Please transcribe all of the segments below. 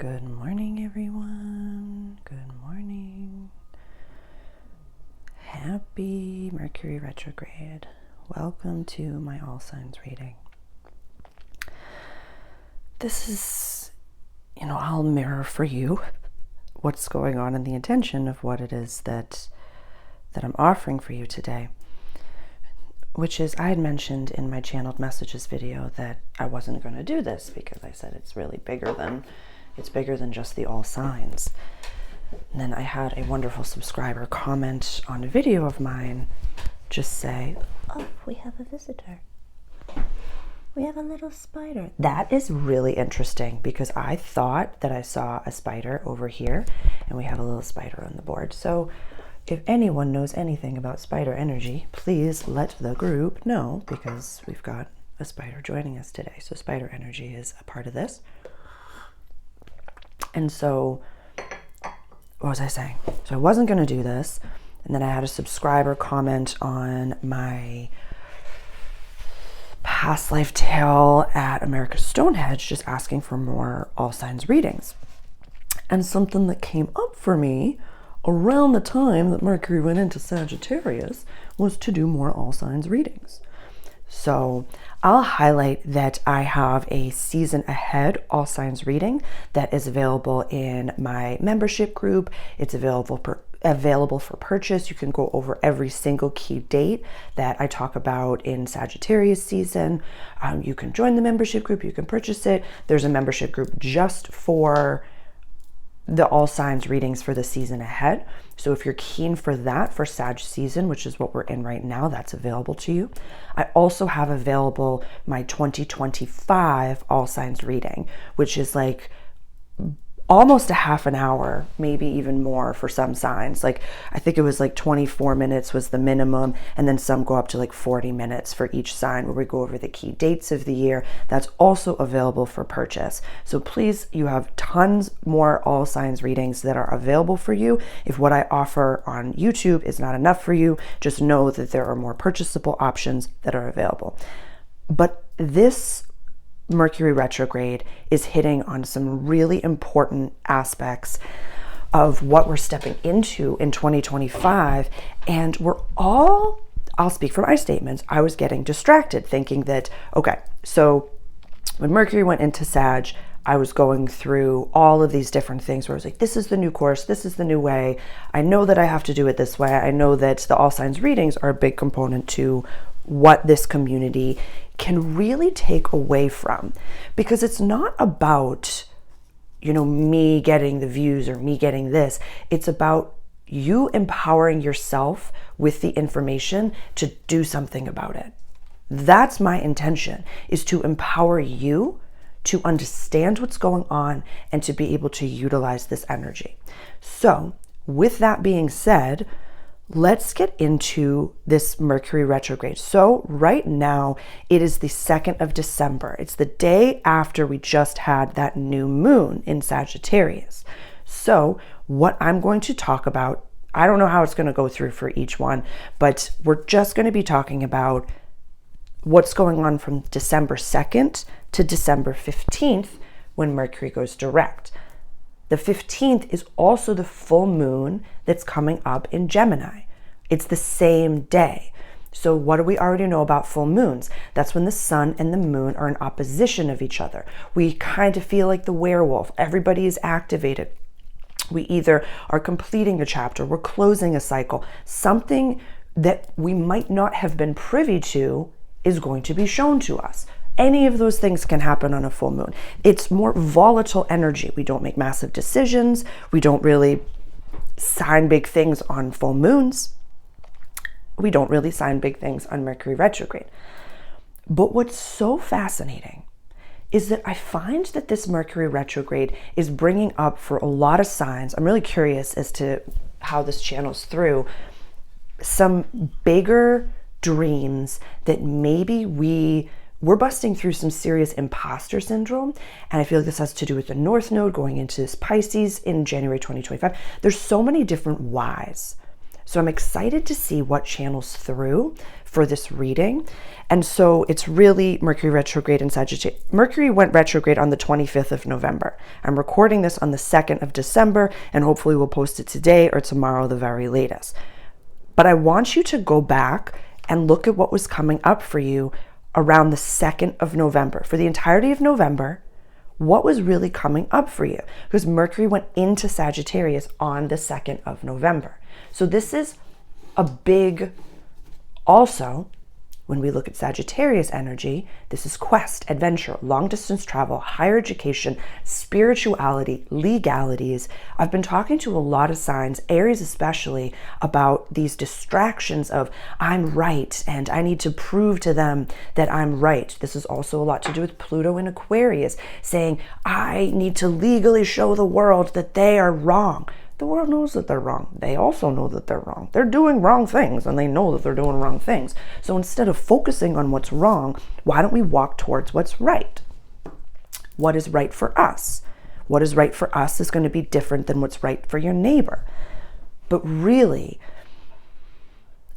Good morning, everyone. Good morning. Happy Mercury retrograde. Welcome to my all signs reading. This is, I'll mirror for you what's going on and the intention of what it is that I'm offering for you today. Which is, I had mentioned in my channeled messages video that I wasn't going to do this because I said it's bigger than just the all signs. And then I had a wonderful subscriber comment on a video of mine just say, "Oh, we have a visitor. We have a little spider." That is really interesting because I thought that I saw a spider over here and we have a little spider on the board. So if anyone knows anything about spider energy, please let the group know because we've got a spider joining us today. So spider energy is a part of this. And so, what was I saying? So I wasn't going to do this. And then I had a subscriber comment on my past life tale at America's Stonehenge, just asking for more all signs readings. And something that came up for me around the time that Mercury went into Sagittarius was to do more all signs readings. So I'll highlight that I have a season ahead all signs reading that is available in my membership group. It's available for purchase. You can go over every single key date that I talk about in Sagittarius season. You can join the membership group. You can purchase it. There's a membership group just for the all signs readings for the season ahead. So if you're keen for that for Sag season, which is what we're in right now, that's available to you. I also have available my 2025 all signs reading, which is like almost a half an hour, maybe even more for some signs. Like I think it was like 24 minutes was the minimum, and then some go up to like 40 minutes for each sign where we go over the key dates of the year. That's also available for purchase. So please, you have tons more all signs readings that are available for you. If what I offer on YouTube is not enough for you, just know that there are more purchasable options that are available. But this Mercury retrograde is hitting on some really important aspects of what we're stepping into in 2025. And I'll speak from my statements, I was getting distracted thinking that, okay, so when Mercury went into Sag, I was going through all of these different things where I was like, this is the new course, this is the new way. I know that I have to do it this way. I know that the all signs readings are a big component to what this community can really take away from, because it's not about, me getting the views or me getting this. It's about you empowering yourself with the information to do something about it. That's my intention, is to empower you to understand what's going on and to be able to utilize this energy. So with that being said, let's get into this Mercury retrograde. So right now it is the 2nd of December. It's the day after we just had that new moon in Sagittarius. So what I'm going to talk about, I don't know how it's going to go through for each one, but we're just going to be talking about what's going on from December 2nd to December 15th when Mercury goes direct. The 15th is also the full moon that's coming up in Gemini. It's the same day. So what do we already know about full moons? That's when the sun and the moon are in opposition of each other. We kind of feel like the werewolf. Everybody is activated. We either are completing a chapter, we're closing a cycle. Something that we might not have been privy to is going to be shown to us. Any of those things can happen on a full moon. It's more volatile energy. We don't make massive decisions. We don't really sign big things on full moons. We don't really sign big things on Mercury retrograde. But what's so fascinating is that I find that this Mercury retrograde is bringing up for a lot of signs. I'm really curious as to how this channels through some bigger dreams that maybe we're busting through some serious imposter syndrome. And I feel like this has to do with the North Node going into this Pisces in January 2025. There's so many different whys. So I'm excited to see what channels through for this reading. And so it's really Mercury retrograde in Sagittarius. Mercury went retrograde on the 25th of November. I'm recording this on the 2nd of December, and hopefully we'll post it today or tomorrow, the very latest. But I want you to go back and look at what was coming up for you around the 2nd of November. For the entirety of November, what was really coming up for you? Because Mercury went into Sagittarius on the 2nd of November. So this is a big, also, when we look at Sagittarius energy, this is quest, adventure, long distance travel, higher education, spirituality, legalities. I've been talking to a lot of signs, Aries especially, about these distractions of I'm right and I need to prove to them that I'm right. This is also a lot to do with Pluto in Aquarius, saying I need to legally show the world that they are wrong. The world knows that they're wrong. They also know that they're wrong. They're doing wrong things and they know that they're doing wrong things. So instead of focusing on what's wrong, why don't we walk towards what's right? What is right for us? What is right for us is going to be different than what's right for your neighbor. But really,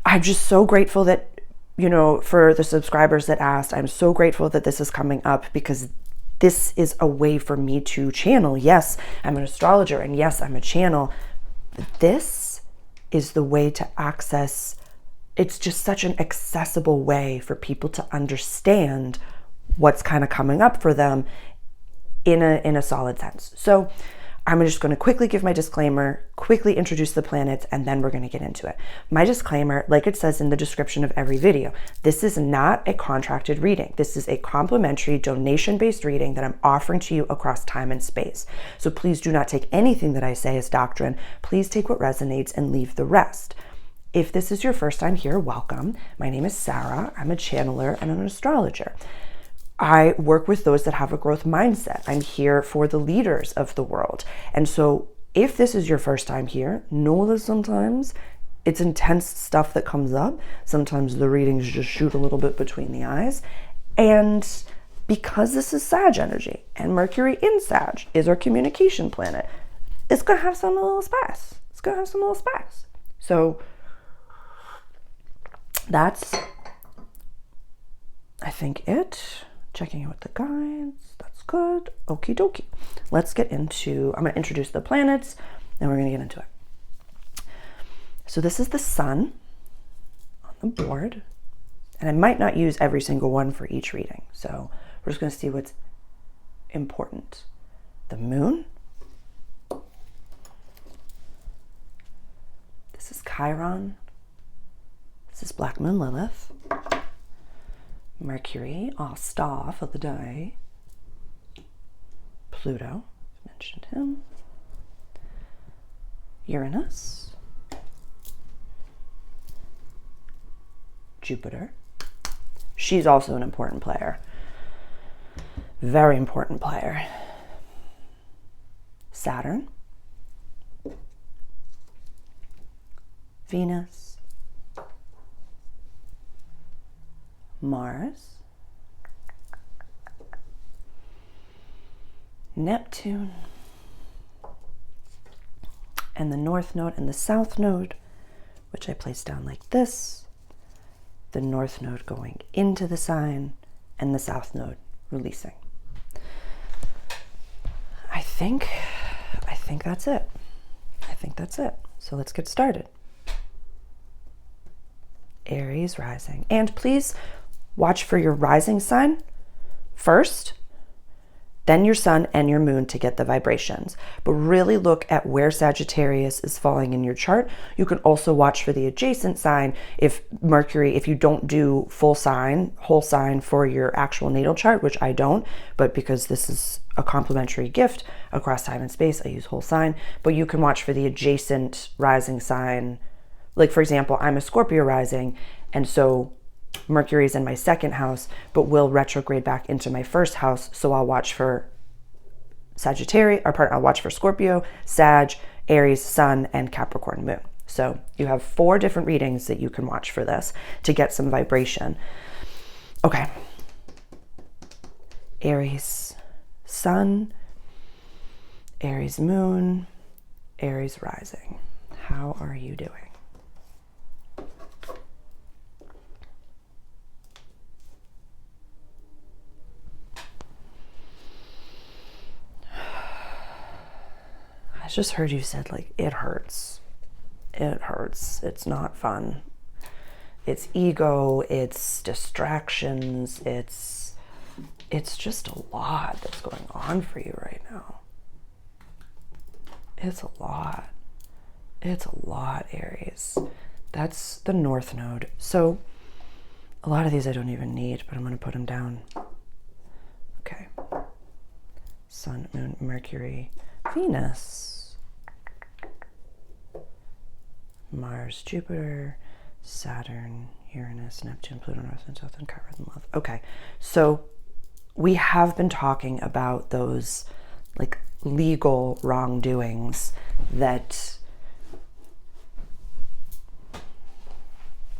I'm just so grateful that, for the subscribers that asked, I'm so grateful that this is coming up because this is a way for me to channel. Yes, I'm an astrologer and yes, I'm a channel. But this is the way to access. It's just such an accessible way for people to understand what's kind of coming up for them in a solid sense. So I'm just going to quickly give my disclaimer, quickly introduce the planets, and then we're going to get into it. My disclaimer, like it says in the description of every video, this is not a contracted reading. This is a complimentary donation-based reading that I'm offering to you across time and space. So please do not take anything that I say as doctrine. Please take what resonates and leave the rest. If this is your first time here, welcome. My name is Sarah. I'm a channeler and an astrologer. I work with those that have a growth mindset. I'm here for the leaders of the world. And so if this is your first time here, know that sometimes it's intense stuff that comes up. Sometimes the readings just shoot a little bit between the eyes. And because this is Sag energy and Mercury in Sag is our communication planet, it's going to have some little spice. It's going to have some little spice. So that's, I think, it. Checking in with the guides. That's good. Okie dokie. Let's get into, I'm going to introduce the planets and we're going to get into it. So this is the sun on the board. And I might not use every single one for each reading. So we're just going to see what's important. The moon. This is Chiron. This is Black Moon Lilith. Mercury, our star for the day. Pluto, mentioned him. Uranus. Jupiter. She's also an important player. Very important player. Saturn. Venus. Mars, Neptune, and the North Node and the South Node, which I place down like this, the North Node going into the sign, and the South Node releasing. I think that's it. I think that's it. So let's get started. Aries rising. And please watch for your rising sign first, then your sun and your moon to get the vibrations. But really look at where Sagittarius is falling in your chart. You can also watch for the adjacent sign if Mercury, if you don't do full sign, whole sign for your actual natal chart, which I don't, but because this is a complimentary gift across time and space, I use whole sign. But you can watch for the adjacent rising sign. Like, for example, I'm a Scorpio rising, and so Mercury's in my second house, but will retrograde back into my first house. So I'll watch for I'll watch for Scorpio, Sag, Aries, Sun, and Capricorn moon. So you have 4 different readings that you can watch for this to get some vibration. Okay. Aries Sun, Aries moon, Aries rising. How are you doing? just heard you said, like, it hurts. It hurts. It's not fun. It's ego, it's distractions, it's just a lot that's going on for you right now. It's a lot. It's a lot, Aries. That's the North Node. So a lot of these I don't even need, but I'm going to put them down. Okay. Sun, Moon, Mercury, Venus, Mars, Jupiter, Saturn, Uranus, Neptune, Pluto, North and South, and Chiron, and Love. Okay, so we have been talking about those like legal wrongdoings that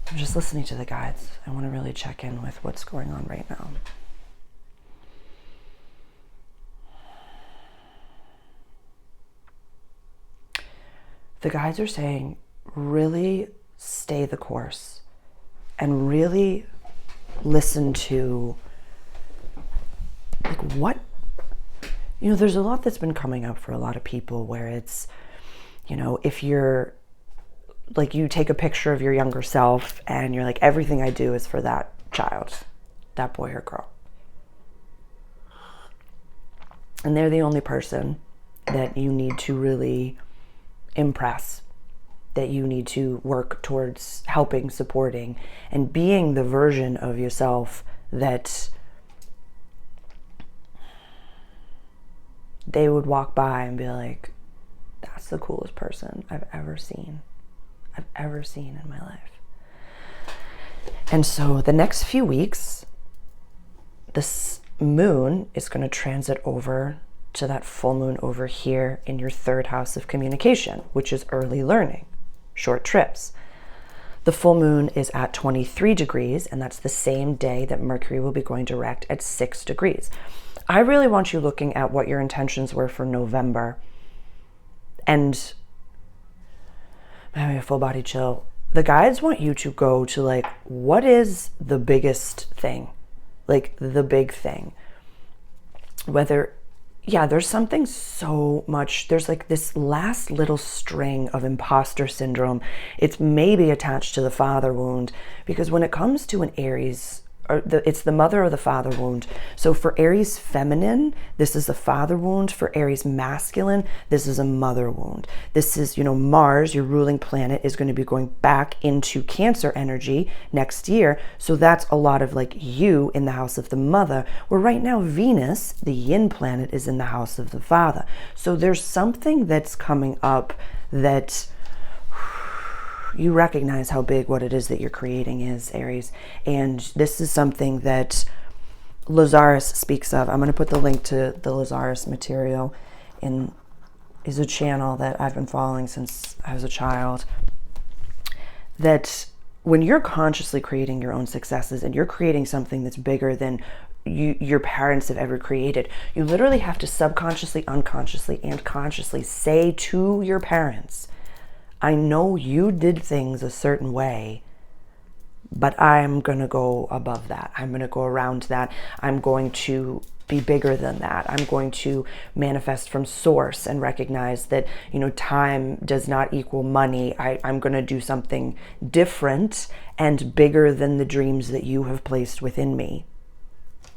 I'm just listening to the guides. I want to really check in with what's going on right now. The guides are saying, really stay the course and really listen to, like, what, you know, there's a lot that's been coming up for a lot of people where it's, you know, if you're like, you take a picture of your younger self and you're like, everything I do is for that child, that boy or girl. And they're the only person that you need to really impress, that you need to work towards helping, supporting, and being the version of yourself that they would walk by and be like, that's the coolest person I've ever seen in my life. And so the next few weeks, this moon is going to transit over to that full moon over here in your third house of communication, which is early learning, short trips. The full moon is at 23 degrees, and that's the same day that Mercury will be going direct at 6 degrees. I really want you looking at what your intentions were for November and having a full body chill. The guides want you to go to, like, what is the biggest thing? Like, the big thing. Whether, yeah, there's something so much, there's like this last little string of imposter syndrome. It's maybe attached to the father wound, because when it comes to an Aries, it's the mother or the father wound. So for Aries feminine, this is a father wound. For Aries masculine, this is a mother wound. This is, you know, Mars, your ruling planet, is going to be going back into Cancer energy next year. So that's a lot of like you in the house of the mother, where right now Venus, the yin planet, is in the house of the father. So there's something that's coming up that you recognize how big what it is that you're creating is, Aries. And this is something that Lazarus speaks of. I'm going to put the link to the Lazarus material is a channel that I've been following since I was a child. That when you're consciously creating your own successes and you're creating something that's bigger than your parents have ever created, you literally have to subconsciously, unconsciously, and consciously say to your parents, I know you did things a certain way, but I'm going to go above that. I'm going to go around that. I'm going to be bigger than that. I'm going to manifest from source and recognize that, you know, time does not equal money. I'm going to do something different and bigger than the dreams that you have placed within me.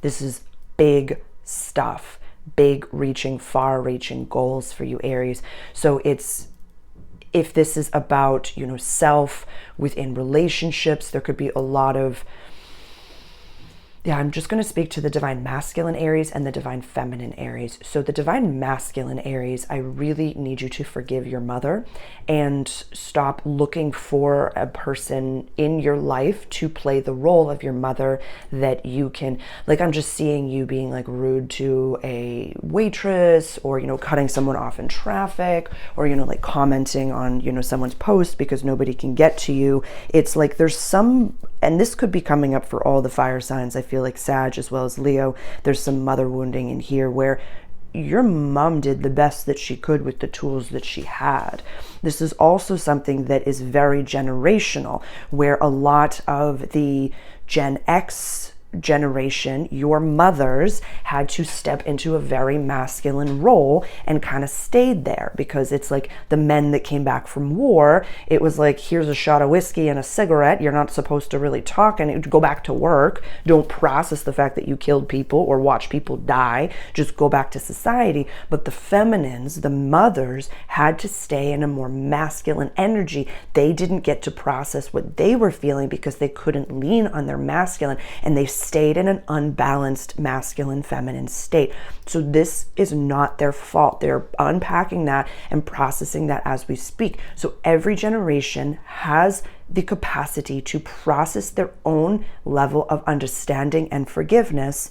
This is big stuff, big reaching, far reaching goals for you, Aries. So if this is about, you know, self within relationships, there could be a lot of, I'm just going to speak to the divine masculine Aries and the divine feminine Aries. So the divine masculine Aries, I really need you to forgive your mother and stop looking for a person in your life to play the role of your mother that you can, like, I'm just seeing you being like rude to a waitress, or, you know, cutting someone off in traffic, or, you know, like commenting on, you know, someone's post because nobody can get to you. It's like there's some, and this could be coming up for all the fire signs. I feel like Sag as well as Leo, there's some mother wounding in here where your mom did the best that she could with the tools that she had. This is also something that is very generational, where a lot of the Gen X generation, your mothers had to step into a very masculine role and kind of stayed there, because it's like the men that came back from war, it was like, here's a shot of whiskey and a cigarette. You're not supposed to really talk and go back to work. Don't process the fact that you killed people or watch people die. Just go back to society. But the feminines, the mothers, had to stay in a more masculine energy. They didn't get to process what they were feeling because they couldn't lean on their masculine, and they stayed in an unbalanced masculine feminine state. So this is not their fault. They're unpacking that and processing that as we speak. So every generation has the capacity to process their own level of understanding and forgiveness.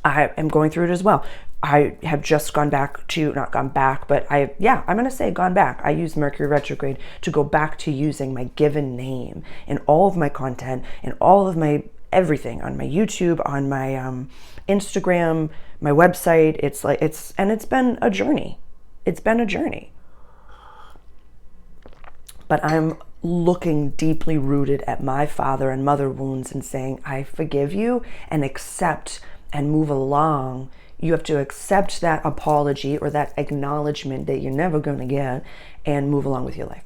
I am going through it as well. I have just gone back to, not gone back, but I'm going to say gone back. I use Mercury retrograde to go back to using my given name in all of my content, in all of my everything, on my YouTube, on my Instagram, my website. It's been a journey. It's been a journey. But I'm looking deeply rooted at my father and mother wounds and saying, I forgive you, and accept and move along. You have to accept that apology or that acknowledgement that you're never going to get, and move along with your life.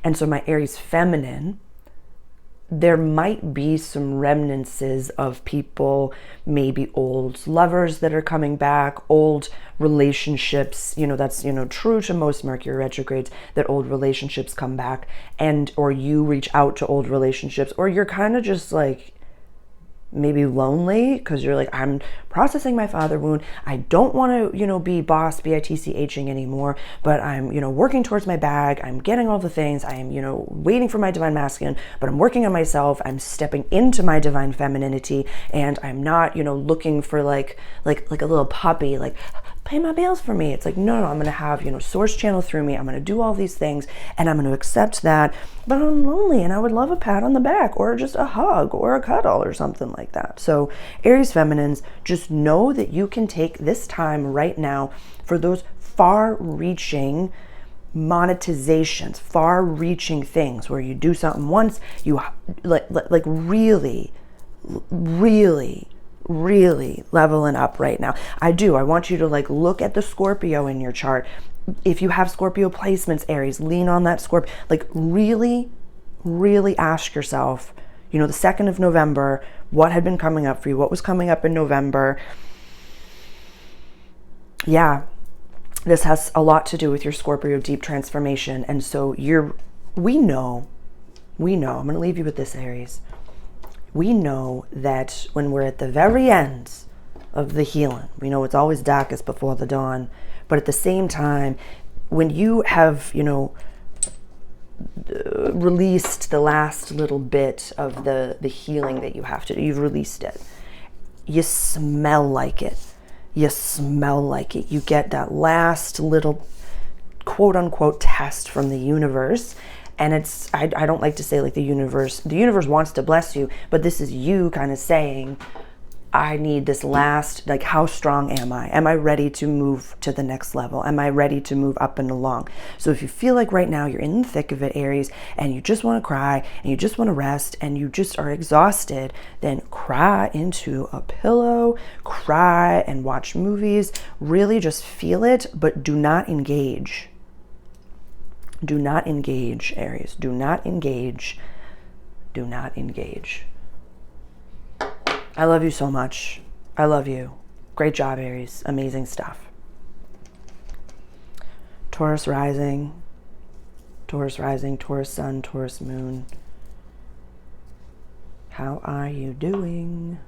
And so my Aries feminine, there might be some remnants of people, maybe old lovers that are coming back, old relationships, that's, true to most Mercury retrogrades, that old relationships come back, and, or you reach out to old relationships, or you're kind of just like, maybe lonely because you're like, I'm processing my father wound. I don't want to, be boss, bitching anymore, but I'm, working towards my bag. I'm getting all the things. I am, waiting for my divine masculine, but I'm working on myself. I'm stepping into my divine femininity, and I'm not, looking for like a little puppy, like, pay my bills for me. It's like, no, I'm going to have, source channel through me. I'm going to do all these things, and I'm going to accept that, but I'm lonely and I would love a pat on the back or just a hug or a cuddle or something like that. So Aries feminines, just know that you can take this time right now for those far-reaching monetizations, far-reaching things where you do something once, you like really leveling up right now. I want you to look at the Scorpio in your chart. If you have Scorpio placements, Aries, lean on that Scorpio. Really ask yourself, the 2nd of November, what had been coming up for you? What was coming up in November? Yeah, this has a lot to do with your Scorpio deep transformation. And so we know, I'm going to leave you with this, Aries. We know that when we're at the very end of the healing, we know it's always darkest before the dawn, but at the same time, when you have, released the last little bit of the healing that you have to do, you've released it, you smell like it. You get that last little quote unquote test from the universe. And it's, I don't like to say the universe wants to bless you, but this is you kind of saying, I need this last, how strong am I? Am I ready to move to the next level? Am I ready to move up and along? So if you feel like right now you're in the thick of it, Aries, and you just want to cry and you just want to rest and you just are exhausted, then cry into a pillow, cry and watch movies, really just feel it, but do not engage. Do not engage, Aries. Do not engage. Do not engage. I love you so much. I love you. Great job, Aries. Amazing stuff. Taurus rising, Taurus sun, Taurus moon. How are you doing?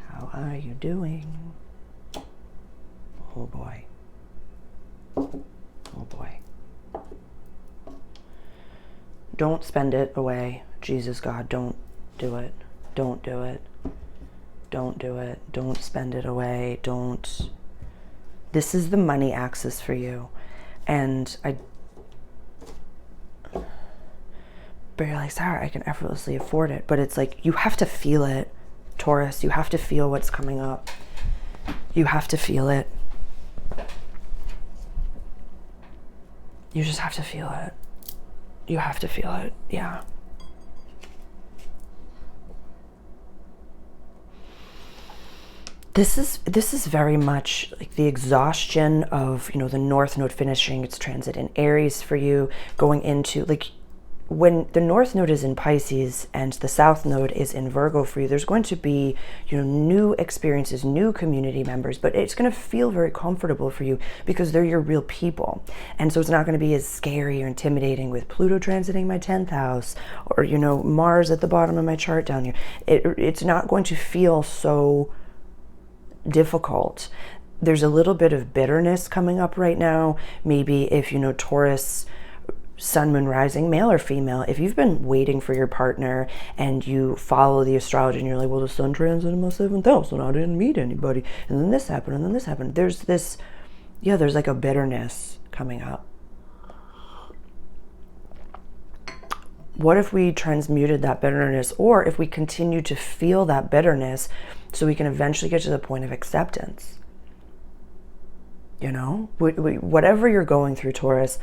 How are you doing? Oh boy. Oh boy. Don't spend it away. Jesus God, don't do it. Don't do it. Don't do it. Don't spend it away. Don't. This is the money axis for you. And but you're like, Sarah, I can effortlessly afford it. But it's you have to feel it, Taurus. You have to feel what's coming up. You have to feel it. You just have to feel it. You have to feel it. Yeah. This is very much like the exhaustion of, the North Node finishing its transit in Aries for you, going into, like, when the North Node is in Pisces and the South Node is in Virgo for you, there's going to be, new experiences, new community members, but it's going to feel very comfortable for you because they're your real people. And so it's not going to be as scary or intimidating with Pluto transiting my 10th house, or, Mars at the bottom of my chart down here. It's not going to feel so difficult. There's a little bit of bitterness coming up right now. Maybe if, Taurus, sun, moon, rising, male or female, if you've been waiting for your partner and you follow the astrology and you're like, well, the sun transited in my 7th house and I didn't meet anybody, and then this happened and then this happened. There's this, there's like a bitterness coming up. What if we transmuted that bitterness, or if we continue to feel that bitterness so we can eventually get to the point of acceptance? Whatever you're going through, Taurus,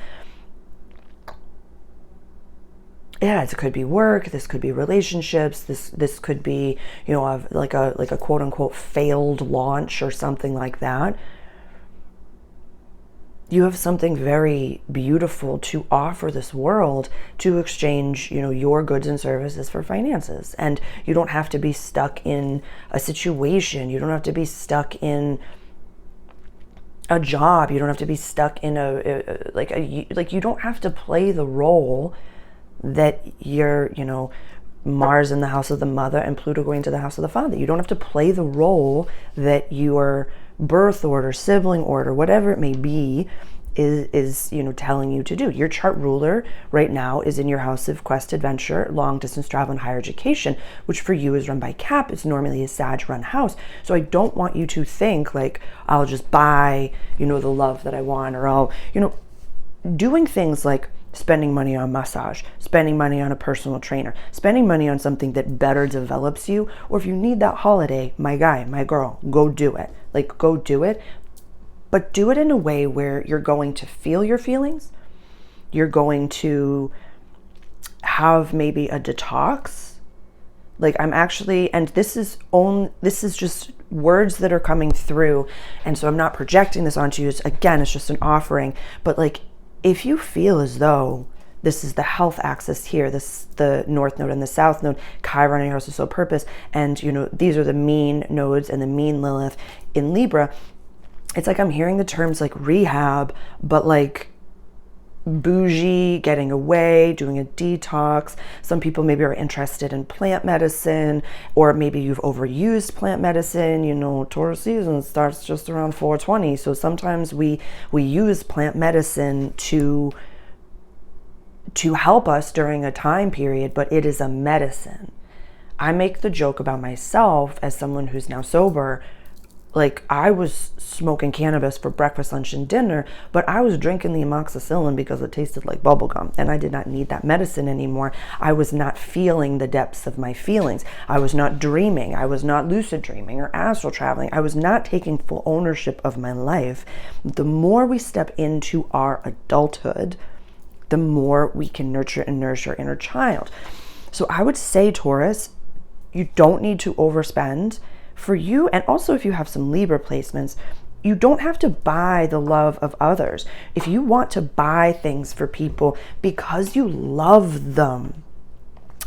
it could be work, this could be relationships, this could be, like a quote unquote failed launch or something like that. You have something very beautiful to offer this world to exchange, your goods and services for finances. And you don't have to be stuck in a situation. You don't have to be stuck in a job. You don't have to be stuck in you don't have to play the role that you're, Mars in the house of the mother and Pluto going to the house of the father. You don't have to play the role that your birth order, sibling order, whatever it may be, is telling you to do. Your chart ruler right now is in your house of quest, adventure, long distance travel, and higher education, which for you is run by Cap. It's normally a Sag run house. So I don't want you to think like I'll just buy, the love that I want, or I'll, doing things like spending money on massage, spending money on a personal trainer, spending money on something that better develops you. Or if you need that holiday, my guy, my girl, go do it. Go do it. But do it in a way where you're going to feel your feelings. You're going to have maybe a detox. And this is just words that are coming through. And so I'm not projecting this onto you. It's just an offering. But if you feel as though this is the health axis here, the North Node and the South Node, Chiron in your house of soul purpose, and these are the mean nodes and the mean Lilith in Libra, it's like I'm hearing the terms like rehab, but like bougie, getting away, doing a detox. Some people maybe are interested in plant medicine, or maybe you've overused plant medicine. Taurus season starts just around 420. So sometimes we use plant medicine to help us during a time period, but it is a medicine. I make the joke about myself as someone who's now sober. I was smoking cannabis for breakfast, lunch, and dinner, but I was drinking the amoxicillin because it tasted like bubblegum, and I did not need that medicine anymore. I was not feeling the depths of my feelings. I was not dreaming. I was not lucid dreaming or astral traveling. I was not taking full ownership of my life. The more we step into our adulthood, the more we can nurture and nourish our inner child. So I would say, Taurus, you don't need to overspend. For you, and also if you have some Libra placements, you don't have to buy the love of others. If you want to buy things for people because you love them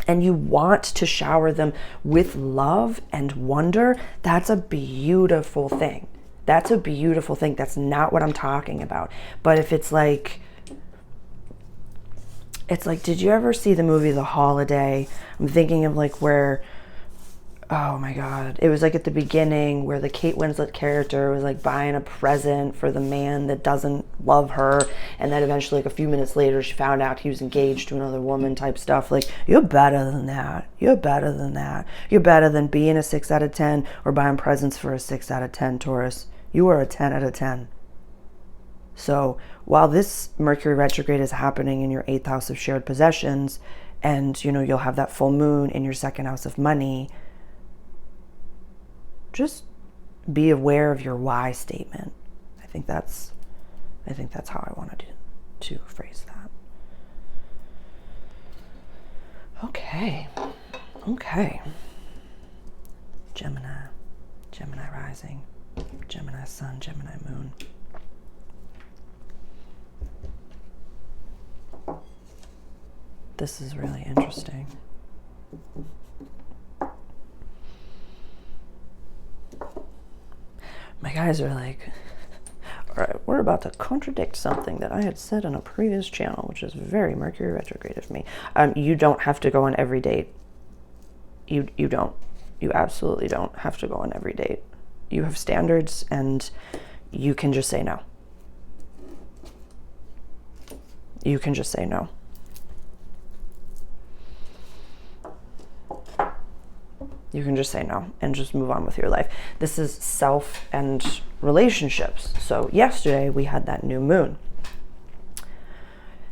and you want to shower them with love and wonder, that's a beautiful thing. That's a beautiful thing. That's not what I'm talking about. But if it's like, did you ever see the movie The Holiday? I'm thinking of where, oh my God, it was at the beginning where the Kate Winslet character was buying a present for the man that doesn't love her, and then eventually a few minutes later she found out he was engaged to another woman type stuff. You're better than that. You're better than that. You're better than being a 6 out of 10 or buying presents for a 6 out of 10, Taurus. You are a 10 out of 10. So while this Mercury retrograde is happening in your 8th house of shared possessions, and you'll have that full moon in your 2nd house of money, just be aware of your why statement. I think that's how I wanted to phrase that. Okay. Gemini. Gemini rising, Gemini sun, Gemini moon. This is really interesting. My guys are like, all right, we're about to contradict something that I had said on a previous channel, which is very Mercury retrograde of me. You don't have to go on every date. You don't. You absolutely don't have to go on every date. You have standards and you can just say no. You can just say no. You can just say no and just move on with your life. This is self and relationships. So yesterday we had that new moon.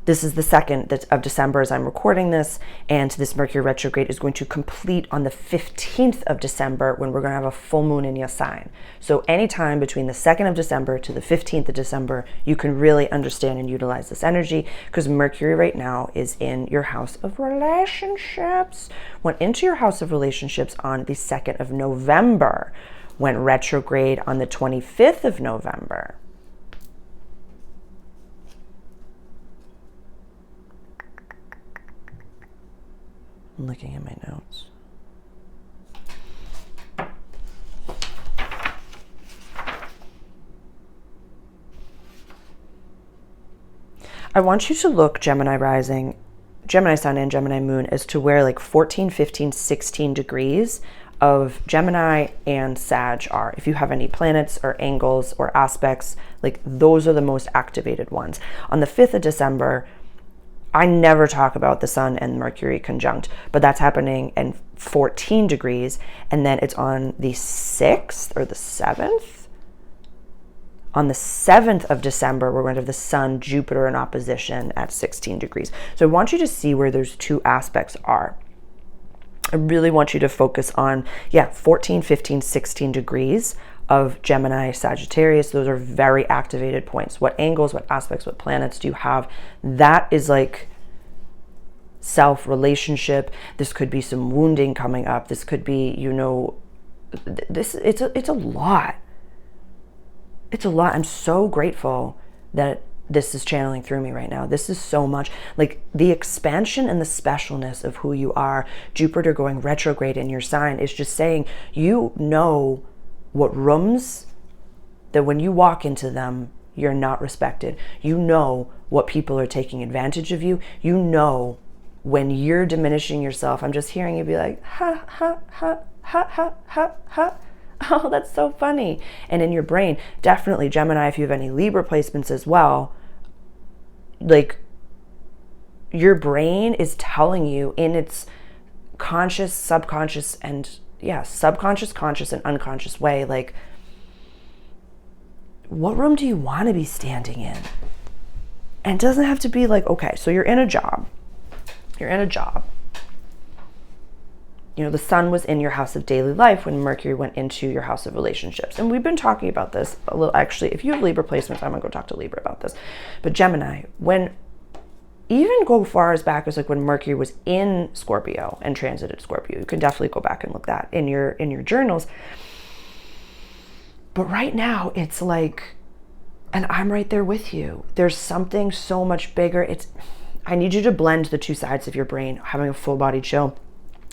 This is the 2nd of December as I'm recording this, and this Mercury retrograde is going to complete on the 15th of December when we're going to have a full moon in your sign. So anytime between the 2nd of December to the 15th of December, you can really understand and utilize this energy, because Mercury right now is in your house of relationships. Went into your house of relationships on the 2nd of November, went retrograde on the 25th of November. I'm looking at my notes. I want you to look, Gemini rising, Gemini sun and Gemini moon, as to where like 14, 15, 16 degrees of Gemini and Sag are. If you have any planets or angles or aspects, like those are the most activated ones. On the 5th of December, I never talk about the sun and Mercury conjunct, but that's happening in 14 degrees. And then it's on the 6th or the 7th. On the 7th of December, we're going to have the sun, Jupiter in opposition at 16 degrees. So I want you to see where those two aspects are. I really want you to focus on, 14, 15, 16 degrees of Gemini, Sagittarius. Those are very activated points. What angles, what aspects, what planets do you have? That is like self-relationship. This could be some wounding coming up. This could be, it's a lot. It's a lot. I'm so grateful that this is channeling through me right now. This is so much like the expansion and the specialness of who you are. Jupiter going retrograde in your sign is just saying, what rooms that when you walk into them, you're not respected. You know what people are taking advantage of you. You know when you're diminishing yourself. I'm just hearing you be like, ha, ha, ha, ha, ha, ha, ha. Oh, that's so funny. And in your brain, definitely Gemini, if you have any Libra placements as well, like your brain is telling you in its conscious, subconscious, and subconscious, conscious, and unconscious way, like, what room do you want to be standing in? And it doesn't have to be like, okay, so you're in a job. The sun was in your house of daily life when Mercury went into your house of relationships. And we've been talking about this a little. Actually, if you have Libra placements, I'm going to go talk to Libra about this. But Gemini, even go far as back as like when Mercury was in Scorpio and transited Scorpio. You can definitely go back and look that in your journals. But right now it's like, and I'm right there with you. There's something so much bigger. I need you to blend the two sides of your brain, having a full body chill.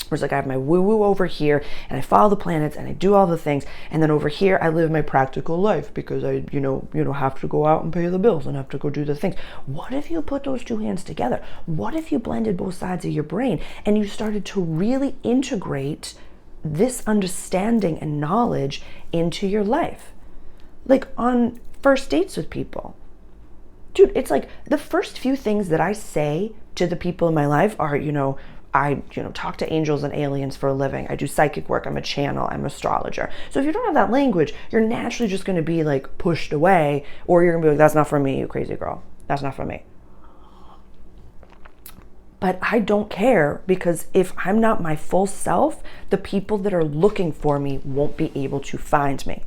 Whereas like I have my woo-woo over here and I follow the planets and I do all the things. And then over here, I live my practical life because I, have to go out and pay the bills and have to go do the things. What if you put those two hands together? What if you blended both sides of your brain and you started to really integrate this understanding and knowledge into your life? Like on first dates with people. Dude, it's like the first few things that I say to the people in my life are, I talk to angels and aliens for a living. I do psychic work. I'm a channel. I'm an astrologer. So if you don't have that language, you're naturally just going to be like pushed away, or you're going to be like, that's not for me, you crazy girl. That's not for me. But I don't care, because if I'm not my full self, the people that are looking for me won't be able to find me.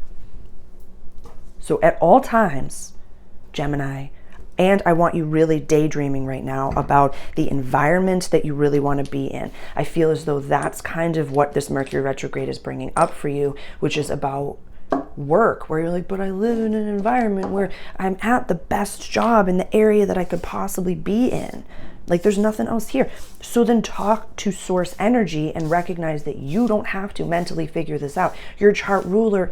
So at all times, Gemini, And I want you really daydreaming right now about the environment that you really want to be in. I feel as though that's kind of what this Mercury retrograde is bringing up for you, which is about work, where you're like, but I live in an environment where I'm at the best job in the area that I could possibly be in. Like, there's nothing else here. So then talk to source energy and recognize that you don't have to mentally figure this out. Your chart ruler,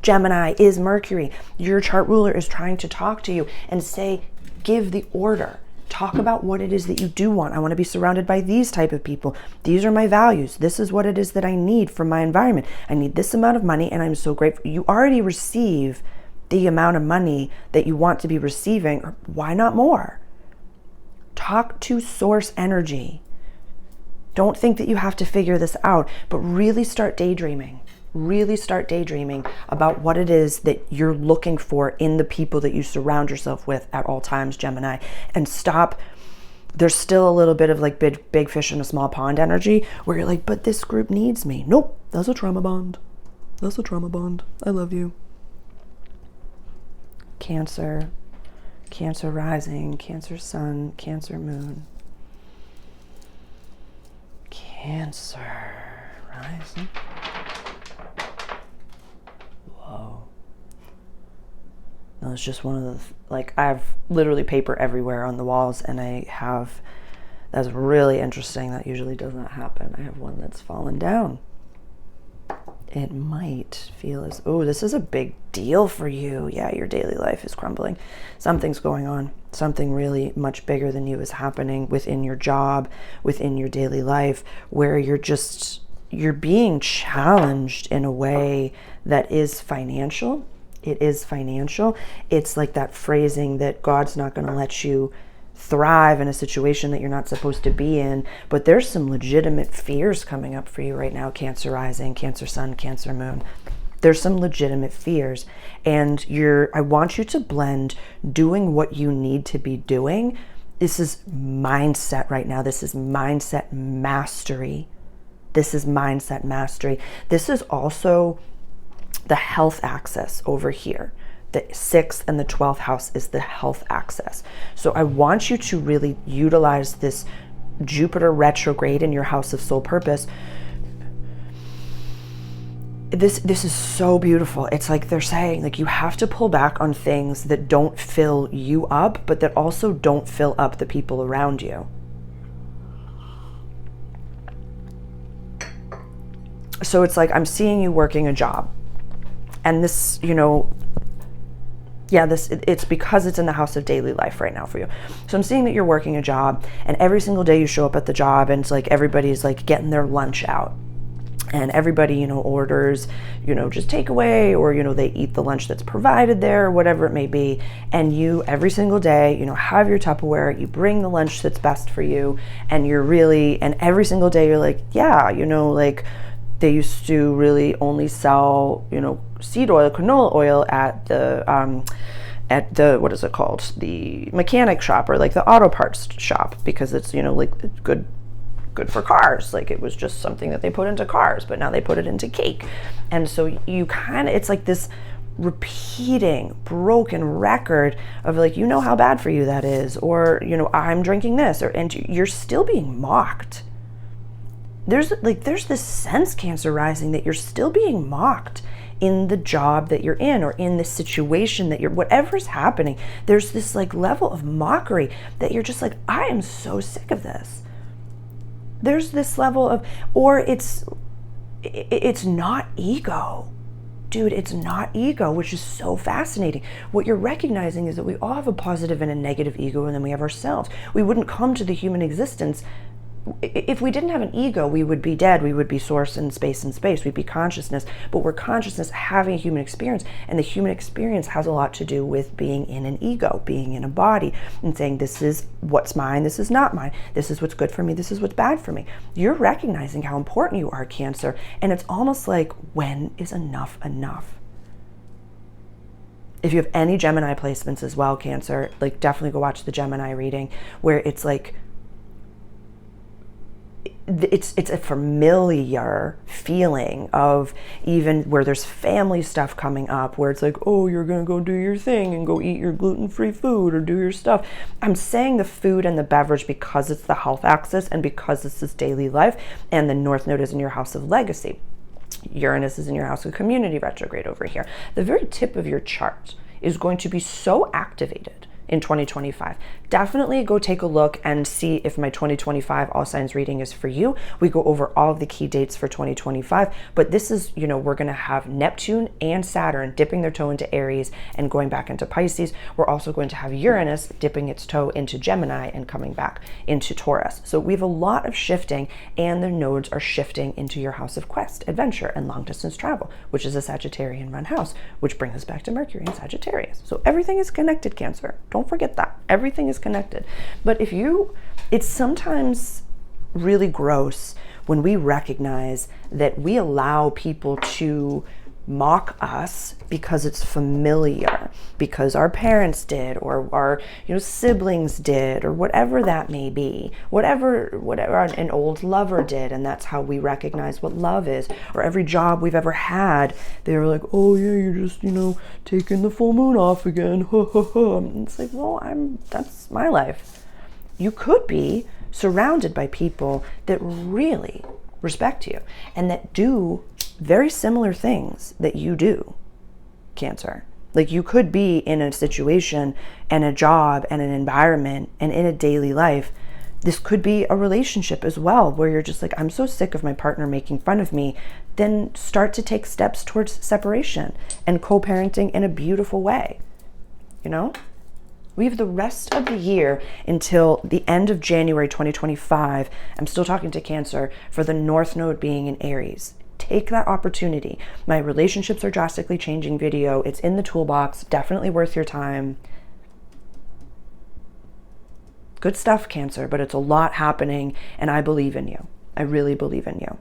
Gemini, is Mercury. Your chart ruler is trying to talk to you and say, give the order. Talk about what it is that you do want. I want to be surrounded by these type of people. These are my values. This is what it is that I need from my environment. I need this amount of money, and I'm so grateful. You already receive the amount of money that you want to be receiving. Or why not more? Talk to source energy. Don't think that you have to figure this out, but really start daydreaming. Really start daydreaming about what it is that you're looking for in the people that you surround yourself with at all times, Gemini. And stop. There's still a little bit of like big fish in a small pond energy where you're like, but this group needs me. Nope, that's a trauma bond. That's a trauma bond. I love you. Cancer. Cancer rising, Cancer sun, Cancer moon. Cancer rising. Whoa. No, it's just one of the, like, I have literally paper everywhere on the walls, and that's really interesting. That usually does not happen. I have one that's fallen down. It might feel as, oh, this is a big deal for you. Yeah, your daily life is crumbling. Something's going on. Something really much bigger than you is happening within your job, within your daily life, where you're being challenged in a way that is financial. It is financial. It's like that phrasing that God's not going to let you thrive in a situation that you're not supposed to be in, but there's some legitimate fears coming up for you right now, Cancer rising, Cancer sun, Cancer moon. There's some legitimate fears, and I want you to blend doing what you need to be doing. This is mindset right now. This is mindset mastery. This is mindset mastery. This is also the health axis over here. The 6th and the 12th house is the health axis. So I want you to really utilize this Jupiter retrograde in your house of soul purpose. This is so beautiful. It's like they're saying, like, you have to pull back on things that don't fill you up, but that also don't fill up the people around you. So it's like, I'm seeing you working a job, and this, it's because it's in the house of daily life right now for you. So I'm seeing that you're working a job, and every single day you show up at the job, and it's like everybody's like getting their lunch out, and everybody, orders, just takeaway, or, they eat the lunch that's provided there, or whatever it may be. And you, every single day, have your Tupperware, you bring the lunch that's best for you, and and every single day you're like, yeah, like, they used to really only sell, seed oil, canola oil at the what is it called? The mechanic shop, or like the auto parts shop, because it's, like, good for cars. Like, it was just something that they put into cars, but now they put it into cake. And so it's like this repeating broken record of like, how bad for you that is, or, I'm drinking this, and you're still being mocked. There's this sense, Cancer rising, that you're still being mocked in the job that you're in, or in the situation that whatever's happening. There's this like level of mockery that you're just like, I am so sick of this. There's this level of, or it's not ego. Dude, it's not ego, which is so fascinating. What you're recognizing is that we all have a positive and a negative ego, and then we have ourselves. We wouldn't come to the human existence. If we didn't have an ego, we would be dead. We would be source and space and space. We'd be consciousness. But we're consciousness having a human experience. And the human experience has a lot to do with being in an ego, being in a body, and saying, this is what's mine, this is not mine. This is what's good for me, this is what's bad for me. You're recognizing how important you are, Cancer. And it's almost like, when is enough enough? If you have any Gemini placements as well, Cancer, like, definitely go watch the Gemini reading, where it's like, it's a familiar feeling of even where there's family stuff coming up, where it's like, oh, you're gonna go do your thing and go eat your gluten-free food or do your stuff. I'm saying the food and the beverage because it's the health axis and because this is daily life, and the North Node is in your house of legacy. Uranus is in your house of community retrograde over here. The very tip of your chart is going to be so activated in 2025. Definitely go take a look and see if my 2025 all signs reading is for you. We go over all of the key dates for 2025, but this is, you know, we're going to have Neptune and Saturn dipping their toe into Aries and going back into Pisces. We're also going to have Uranus dipping its toe into Gemini and coming back into Taurus. So we have a lot of shifting, and the nodes are shifting into your house of quest, adventure, and long distance travel, which is a Sagittarian run house, which brings us back to Mercury and Sagittarius. So everything is connected, Cancer. Don't forget that. Everything is connected. But it's sometimes really gross when we recognize that we allow people to mock us because it's familiar, because our parents did, or our, you know, siblings did, or whatever that may be, whatever an old lover did, and that's how we recognize what love is. Or every job we've ever had, they were like, oh yeah, you're just, you know, taking the full moon off again. It's like, well, that's my life. You could be surrounded by people that really respect you and that do very similar things that you do, Cancer. Like, you could be in a situation and a job and an environment and in a daily life. This could be a relationship as well, where you're just like, I'm so sick of my partner making fun of me. Then start to take steps towards separation and co-parenting in a beautiful way. You know? We have the rest of the year until the end of January 2025. I'm still talking to Cancer for the North Node being in Aries. Take that opportunity. My relationships are drastically changing video. It's in the toolbox. Definitely worth your time. Good stuff, Cancer, but it's a lot happening, and I believe in you. I really believe in you.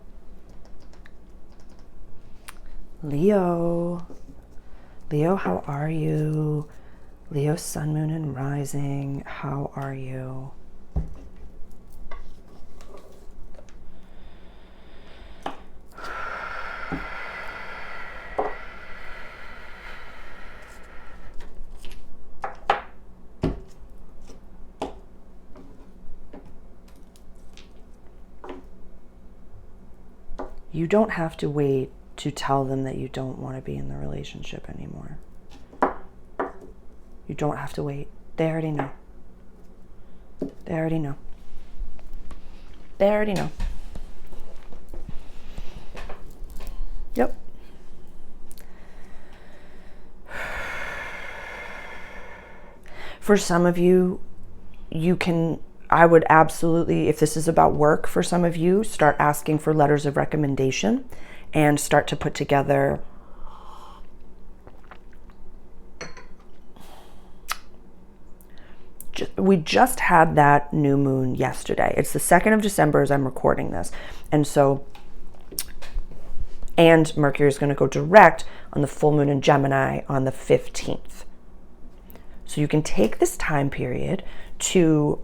Leo. Leo, how are you? Leo, sun, moon, and rising. How are you? You don't have to wait to tell them that you don't want to be in the relationship anymore. You don't have to wait. They already know. They already know. They already know. Yep. For some of you, I would absolutely, if this is about work for some of you, start asking for letters of recommendation and start to put together we just had that new moon yesterday. It's the 2nd of December as I'm recording this. And Mercury is going to go direct on the full moon in Gemini on the 15th. So you can take this time period to,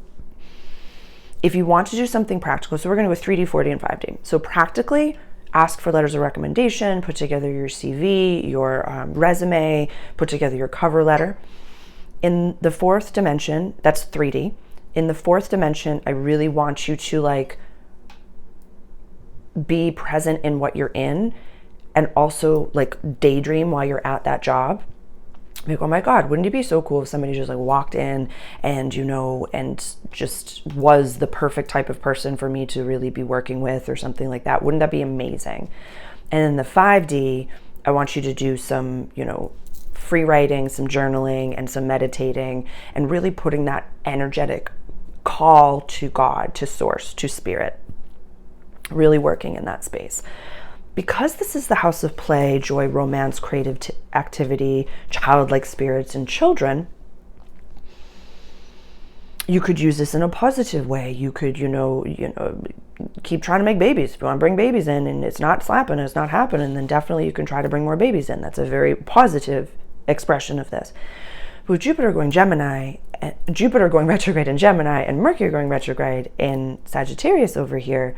if you want to do something practical, so we're going to go 3D, 4D, and 5D. So practically, ask for letters of recommendation, put together your CV, your resume, put together your cover letter. In the 4th dimension, that's 3D. In the 4th dimension, I really want you to be present in what you're in, and also daydream while you're at that job. Like, oh my God, wouldn't it be so cool if somebody just walked in and, and just was the perfect type of person for me to really be working with, or something like that? Wouldn't that be amazing? And in the 5D, I want you to do some, free writing, some journaling, and some meditating, and really putting that energetic call to God, to source, to spirit, really working in that space. Because this is the house of play, joy, romance, creative activity, childlike spirits, and children, you could use this in a positive way. You could, keep trying to make babies. If you want to bring babies in and it's not slapping, it's not happening, then definitely you can try to bring more babies in. That's a very positive expression of this. With Jupiter going Gemini, Jupiter going retrograde in Gemini and Mercury going retrograde in Sagittarius over here,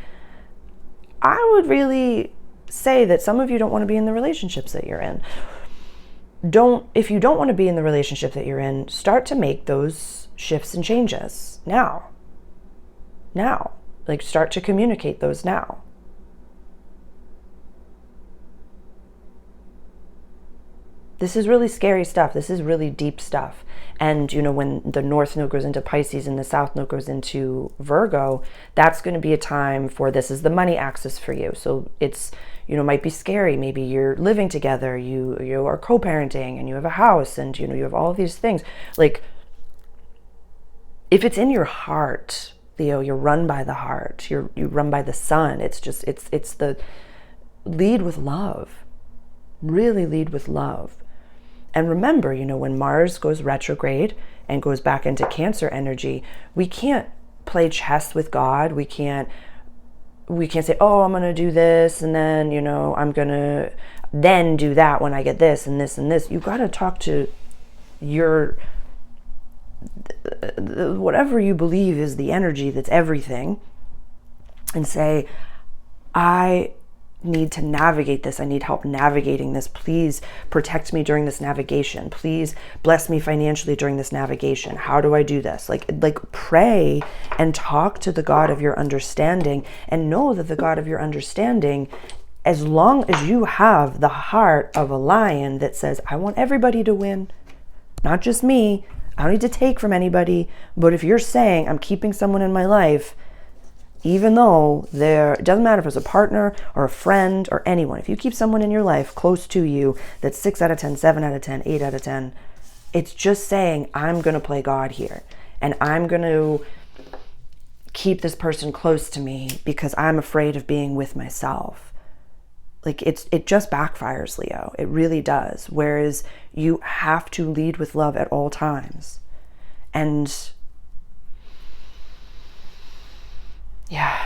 I would really say that some of you don't want to be in the relationships that you're in. If you don't want to be in the relationship that you're in, start to make those shifts and changes now. Like, start to communicate those now. This is really scary stuff. This is really deep stuff. And, when the North Node goes into Pisces and the South Node goes into Virgo, that's going to be a time for, this is the money axis for you. So it's, might be scary. Maybe you're living together, you are co-parenting, and you have a house, and, you have all of these things. Like, if it's in your heart, Leo, you're run by the heart. You run by the sun. It's just, it's the lead with love. Really lead with love. And remember, when Mars goes retrograde and goes back into Cancer energy, we can't play chess with God. We can't say, oh, I'm going to do this, and then, I'm going to then do that when I get this and this and this. You got to talk to your, whatever you believe is the energy that's everything, and say, I need to navigate this. I need help navigating this. Please protect me during this navigation. Please bless me financially during this navigation. How do I do this? Like pray and talk to the God of your understanding, and know that the God of your understanding, as long as you have the heart of a lion that says, I want everybody to win, not just me. I don't need to take from anybody. But if you're saying, I'm keeping someone in my life, even though it doesn't matter if it's a partner or a friend or anyone, if you keep someone in your life close to you that's 6 out of 10, 7 out of 10, 8 out of 10, it's just saying, I'm going to play God here, and I'm going to keep this person close to me because I'm afraid of being with myself. Like, it just backfires, Leo. It really does. Whereas you have to lead with love at all times. And yeah,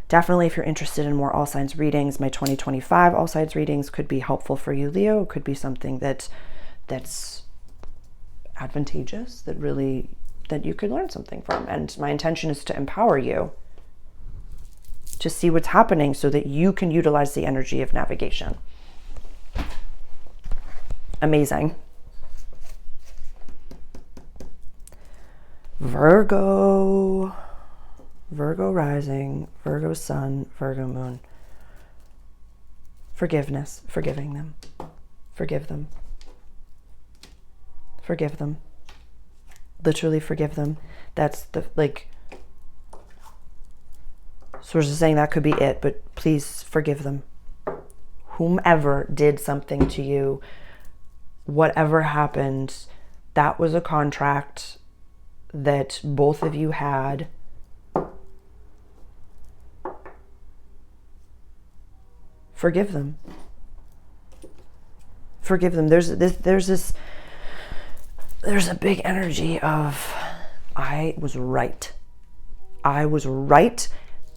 definitely if you're interested in more all signs readings, my 2025 all signs readings could be helpful for you, Leo. It could be something that's advantageous, that you could learn something from. And my intention is to empower you to see what's happening so that you can utilize the energy of navigation. Amazing. Virgo rising, Virgo sun, Virgo moon. Forgiveness, forgiving them. Forgive them. Forgive them. Literally forgive them. That's source is saying that could be it, but please forgive them. Whomever did something to you, whatever happened, that was a contract that both of you had. Forgive them. Forgive them. There's a big energy of, I was right. I was right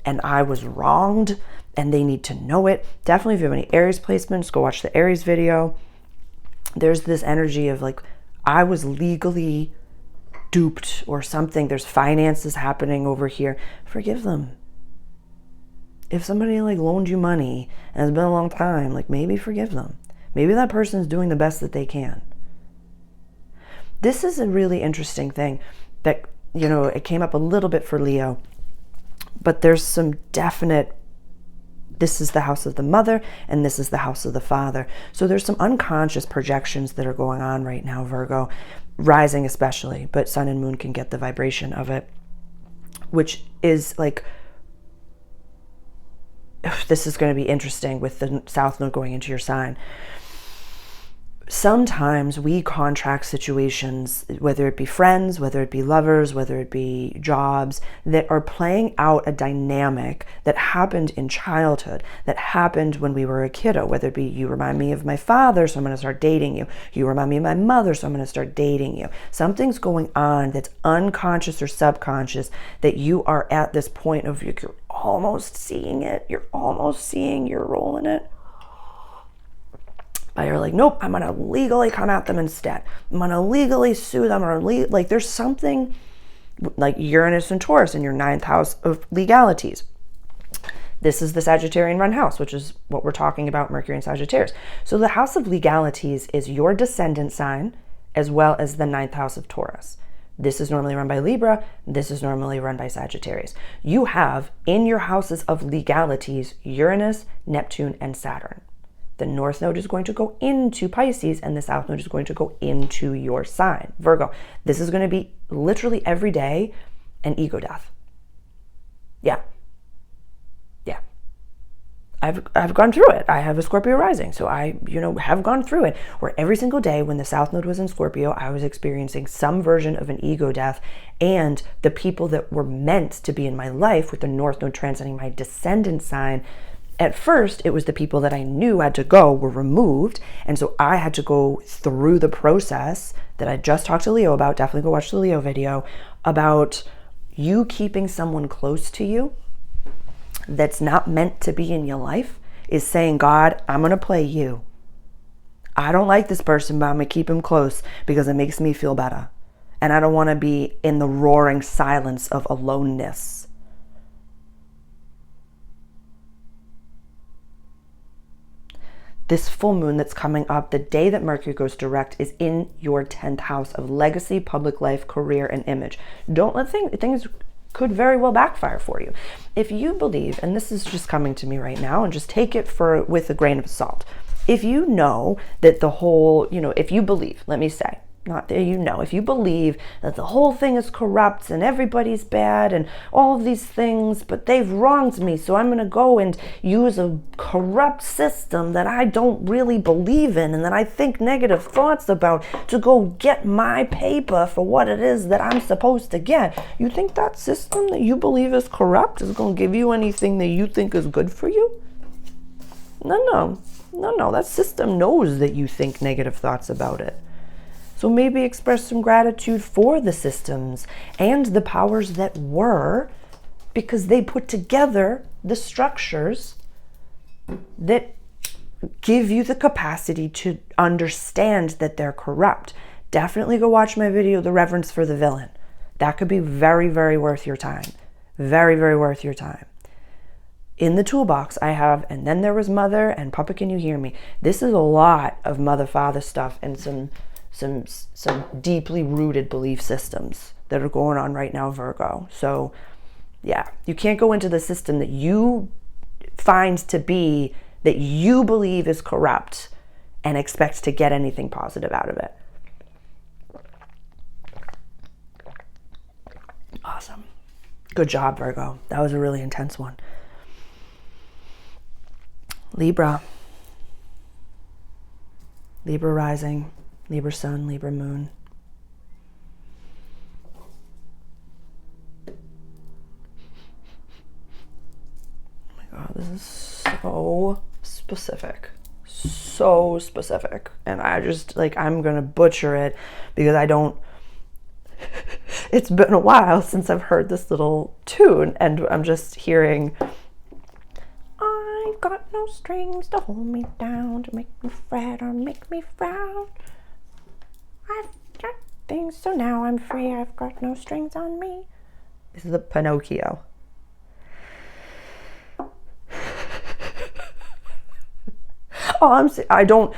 and I was wronged, and they need to know it. Definitely if you have any Aries placements, go watch the Aries video. There's this energy of like, I was legally duped or something. There's finances happening over here. Forgive them. If somebody loaned you money and it's been a long time, maybe forgive them. Maybe that person's doing the best that they can. This is a really interesting thing that, it came up a little bit for Leo, but there's some definite, this is the house of the mother and this is the house of the father. So there's some unconscious projections that are going on right now, Virgo, rising especially, but sun and moon can get the vibration of it, which is this is going to be interesting with the South Node going into your sign. Sometimes we contract situations, whether it be friends, whether it be lovers, whether it be jobs, that are playing out a dynamic that happened in childhood, that happened when we were a kiddo, whether it be you remind me of my father, so I'm going to start dating you. You remind me of my mother, so I'm going to start dating you. Something's going on that's unconscious or subconscious that you are at this point of you're almost seeing it. You're almost seeing your role in it. But you're like, nope, I'm gonna legally come at them instead. I'm gonna legally sue them, or like there's something like Uranus and Taurus in your 9th house of legalities. This is the Sagittarian run house, which is what we're talking about, Mercury and Sagittarius. So the house of legalities is your descendant sign, as well as the 9th house of Taurus. This is normally run by Libra. This is normally run by Sagittarius. You have in your houses of legalities, Uranus, Neptune, and Saturn. The North Node is going to go into Pisces, and the South Node is going to go into your sign, Virgo. This is going to be literally every day an ego death. Yeah. I've gone through it. I have a Scorpio rising, so I, have gone through it, where every single day when the South Node was in Scorpio, I was experiencing some version of an ego death, and the people that were meant to be in my life with the North Node transcending my descendant sign, at first, it was the people that I knew had to go were removed, and so I had to go through the process that I just talked to Leo about. Definitely go watch the Leo video about you keeping someone close to you that's not meant to be in your life, is saying, God, I'm going to play you. I don't like this person, but I'm going to keep him close because it makes me feel better. And I don't want to be in the roaring silence of aloneness. This full moon that's coming up, the day that Mercury goes direct, is in your 10th house of legacy, public life, career, and image. Don't let things could very well backfire for you. If you believe, and this is just coming to me right now, and just take it with a grain of salt. If you know that the whole, if you believe, let me say, not that if you believe that the whole thing is corrupt and everybody's bad and all of these things, but they've wronged me, so I'm going to go and use a corrupt system that I don't really believe in and that I think negative thoughts about to go get my paper for what it is that I'm supposed to get. You think that system that you believe is corrupt is going to give you anything that you think is good for you? No. That system knows that you think negative thoughts about it. So maybe express some gratitude for the systems and the powers that were, because they put together the structures that give you the capacity to understand that they're corrupt. Definitely go watch my video, The Reverence for the Villain. That could be very, very worth your time. Very, very worth your time. In the toolbox I have, and then there was Mother and Papa Can You Hear Me? This is a lot of mother-father stuff and some deeply rooted belief systems that are going on right now, Virgo. So yeah, you can't go into the system that you find to be, that you believe is corrupt, and expect to get anything positive out of it. Awesome. Good job, Virgo. That was a really intense one. Libra. Libra rising. Libra sun, Libra moon. Oh my God, this is so specific. So specific. And I just, I'm going to butcher it because I don't, it's been a while since I've heard this little tune, and I'm just hearing, I've got no strings to hold me down, to make me fret or make me frown. I've got things, so now I'm free. I've got no strings on me. This is the Pinocchio. I don't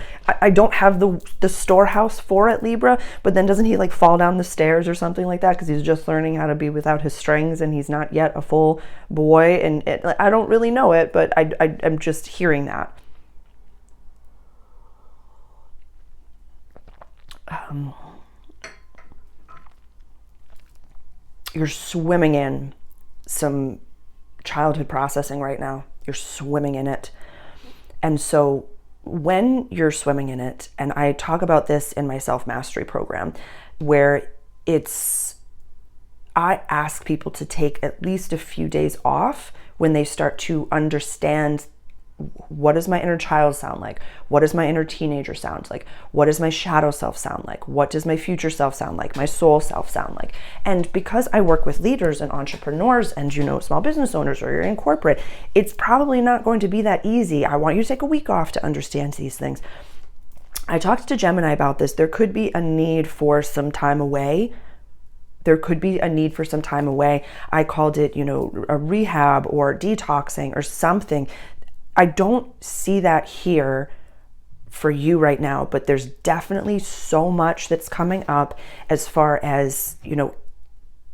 have the storehouse for it, Libra. But then doesn't he fall down the stairs or something like that because he's just learning how to be without his strings and he's not yet a full boy? And I don't really know it, but I'm just hearing that. You're swimming in some childhood processing right now. You're swimming in it. And so when you're swimming in it, and I talk about this in my self-mastery program, where I ask people to take at least a few days off when they start to understand, what does my inner child sound like? What does my inner teenager sound like? What does my shadow self sound like? What does my future self sound like? My soul self sound like? And because I work with leaders and entrepreneurs and, small business owners, or you're in corporate, it's probably not going to be that easy. I want you to take a week off to understand these things. I talked to Gemini about this. There could be a need for some time away. I called it, a rehab or detoxing or something. I don't see that here for you right now, but there's definitely so much that's coming up as far as,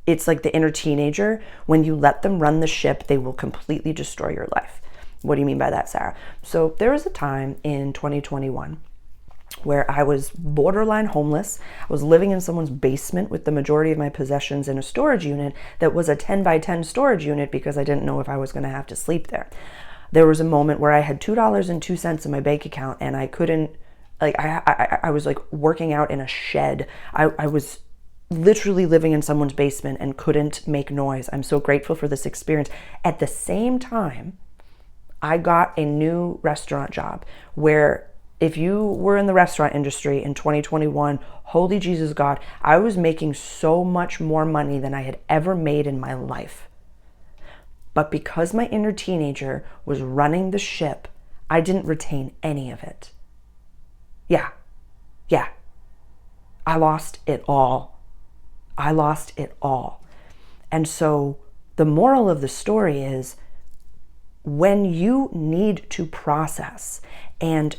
it's like the inner teenager. When you let them run the ship, they will completely destroy your life. What do you mean by that, Sarah? So there was a time in 2021 where I was borderline homeless. I was living in someone's basement with the majority of my possessions in a storage unit that was a 10 by 10 storage unit because I didn't know if I was going to have to sleep there. There was a moment where I had $2.02 in my bank account and I couldn't, I was like working out in a shed. I was literally living in someone's basement and couldn't make noise. I'm so grateful for this experience. At the same time, I got a new restaurant job where if you were in the restaurant industry in 2021, holy Jesus God, I was making so much more money than I had ever made in my life. But because my inner teenager was running the ship, I didn't retain any of it. Yeah. I lost it all. And so the moral of the story is when you need to process, and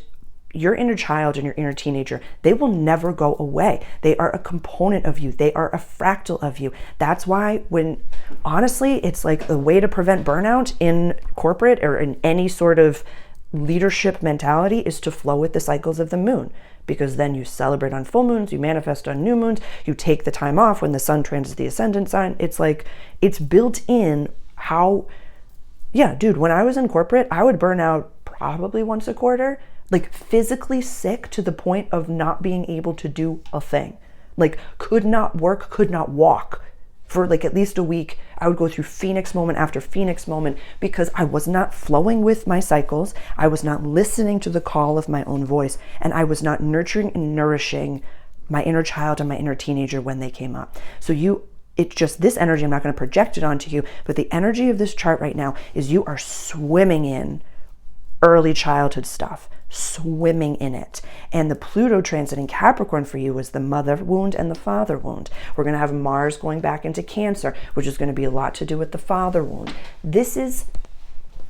your inner child and your inner teenager, they will never go away. They are a component of you. They are a fractal of you. That's why honestly, it's like the way to prevent burnout in corporate or in any sort of leadership mentality is to flow with the cycles of the moon, because then you celebrate on full moons, you manifest on new moons, you take the time off when the sun transits the ascendant sign. It's like, it's built in how, dude, when I was in corporate, I would burn out probably once a quarter, like physically sick to the point of not being able to do a thing. Like could not work, could not walk for like at least a week. I would go through Phoenix moment after Phoenix moment because I was not flowing with my cycles. I was not listening to the call of my own voice, and I was not nurturing and nourishing my inner child and my inner teenager when they came up. So it's just this energy, I'm not going to project it onto you, but the energy of this chart right now is you are swimming in early childhood stuff, swimming in it. And the Pluto transit in Capricorn for you is the mother wound and the father wound. We're going to have Mars going back into Cancer, which is going to be a lot to do with the father wound. This is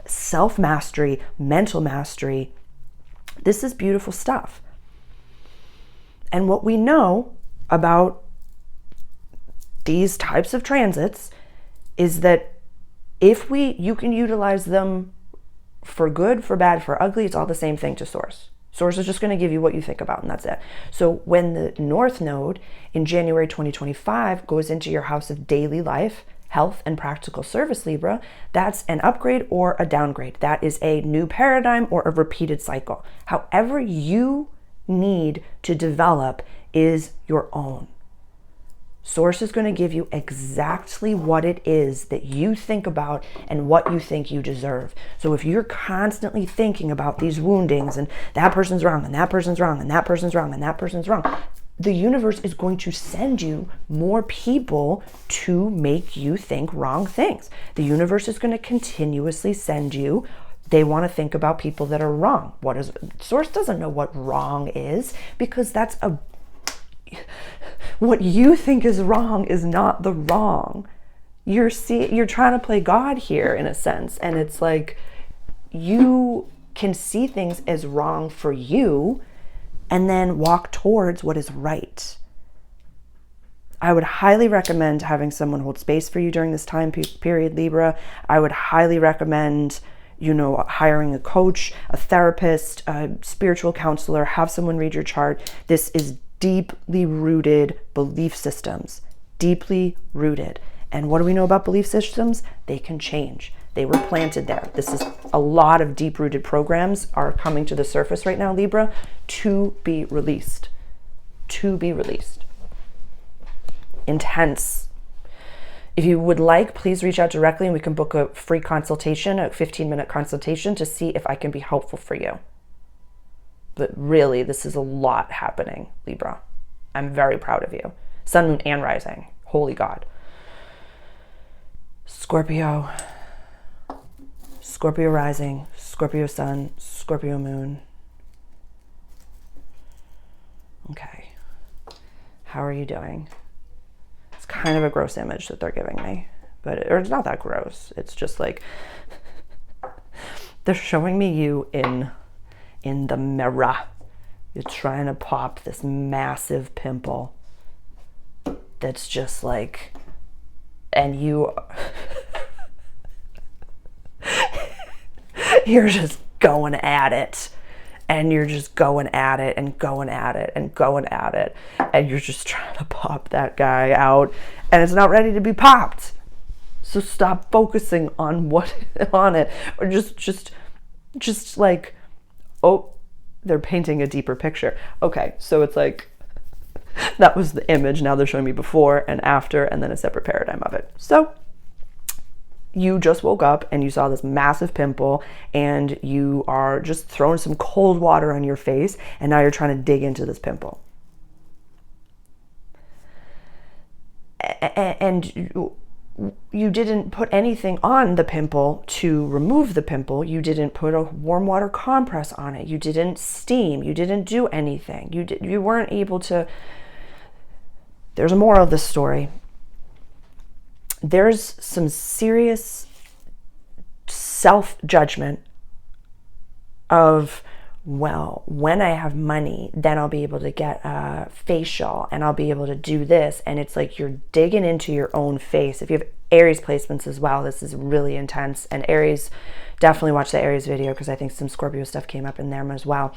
self-mastery, mental mastery. This is beautiful stuff. And what we know about these types of transits is that you can utilize them for good, for bad, for ugly, it's all the same thing to Source. Source is just going to give you what you think about, and that's it. So when the North Node in January 2025 goes into your house of daily life, health, and practical service, Libra, that's an upgrade or a downgrade. That is a new paradigm or a repeated cycle. However you need to develop is your own. Source is going to give you exactly what it is that you think about and what you think you deserve. So if you're constantly thinking about these woundings and that person's wrong and that person's wrong and that person's wrong and that person's wrong, the universe is going to send you more people to make you think wrong things. The universe is going to continuously send you. They want to think about people that are wrong. Source doesn't know what wrong is, because what you think is wrong is not the wrong. You're trying to play God here in a sense. And it's like, you can see things as wrong for you and then walk towards what is right. I would highly recommend having someone hold space for you during this time period, Libra. I would highly recommend, hiring a coach, a therapist, a spiritual counselor, have someone read your chart. This is deeply rooted belief systems, deeply rooted. And what do we know about belief systems? They can change. They were planted there. This is a lot of deep-rooted programs are coming to the surface right now, Libra, to be released. To be released. Intense. If you would like, please reach out directly and we can book a free consultation, a 15-minute consultation to see if I can be helpful for you. But really, this is a lot happening, Libra. I'm very proud of you. Sun, moon, and rising. Holy God. Scorpio. Scorpio rising. Scorpio sun. Scorpio moon. Okay. How are you doing? It's kind of a gross image that they're giving me, or it's not that gross. It's just like, they're showing me you in the mirror. You're trying to pop this massive pimple that's just like, and you're just going at it, and you're just going at it and going at it and going at it, and you're just trying to pop that guy out, and it's not ready to be popped. So stop focusing on it, or just like, oh, they're painting a deeper picture. Okay, so it's like, that was the image. Now they're showing me before and after, and then a separate paradigm of it. So you just woke up and you saw this massive pimple, and you are just throwing some cold water on your face, and now you're trying to dig into this pimple. And you didn't put anything on the pimple to remove the pimple. You didn't put a warm water compress on it. You didn't steam. You didn't do anything. You weren't able to. There's a moral of this story. There's some serious self-judgment of, well, when I have money, then I'll be able to get a facial, and I'll be able to do this. And it's like you're digging into your own face. If you have Aries placements as well, this is really intense. And Aries, definitely watch the Aries video, because I think some Scorpio stuff came up in there as well,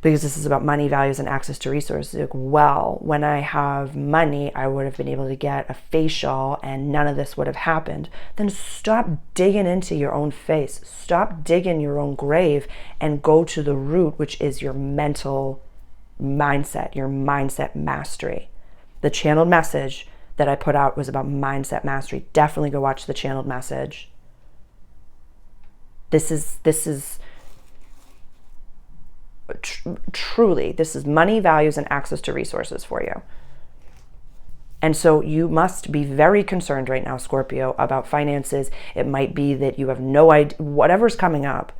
because this is about money, values, and access to resources. Like, well, when I have money, I would have been able to get a facial, and none of this would have happened. Then stop digging into your own face. Stop digging your own grave, and go to the root, which is your mental mindset, your mindset mastery. The channeled message that I put out was about mindset mastery. Definitely go watch the channeled message. This is truly, this is money, values, and access to resources for you. And so you must be very concerned right now, Scorpio, about finances. It might be that you have no idea, whatever's coming up,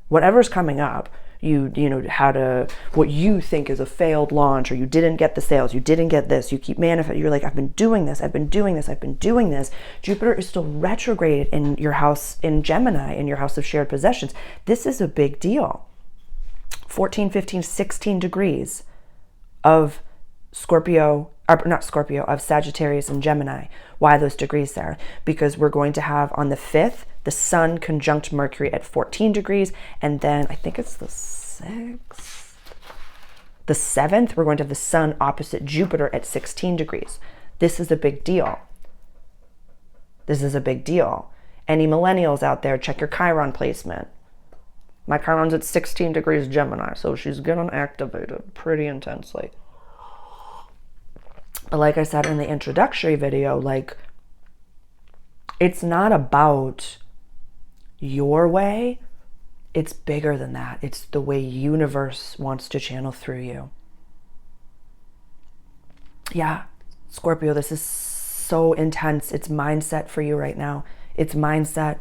you know, what you think is a failed launch, or you didn't get the sales, you didn't get this, you keep manifesting, you're like, I've been doing this. Jupiter is still retrograde in your house in Gemini, in your house of shared possessions. This is a big deal. 14, 15, 16 degrees of of Sagittarius and Gemini. Why those degrees, Sarah? Because we're going to have on the 5th, the Sun conjunct Mercury at 14 degrees. And then I think it's the 6th. The 7th, we're going to have the Sun opposite Jupiter at 16 degrees. This is a big deal. Any millennials out there, check your Chiron placement. My Chiron's at 16 degrees Gemini, so she's getting activated pretty intensely. But like I said in the introductory video, like, it's not about your way. It's bigger than that. It's the way universe wants to channel through you. Yeah, Scorpio, this is so intense. It's mindset for you right now. It's mindset.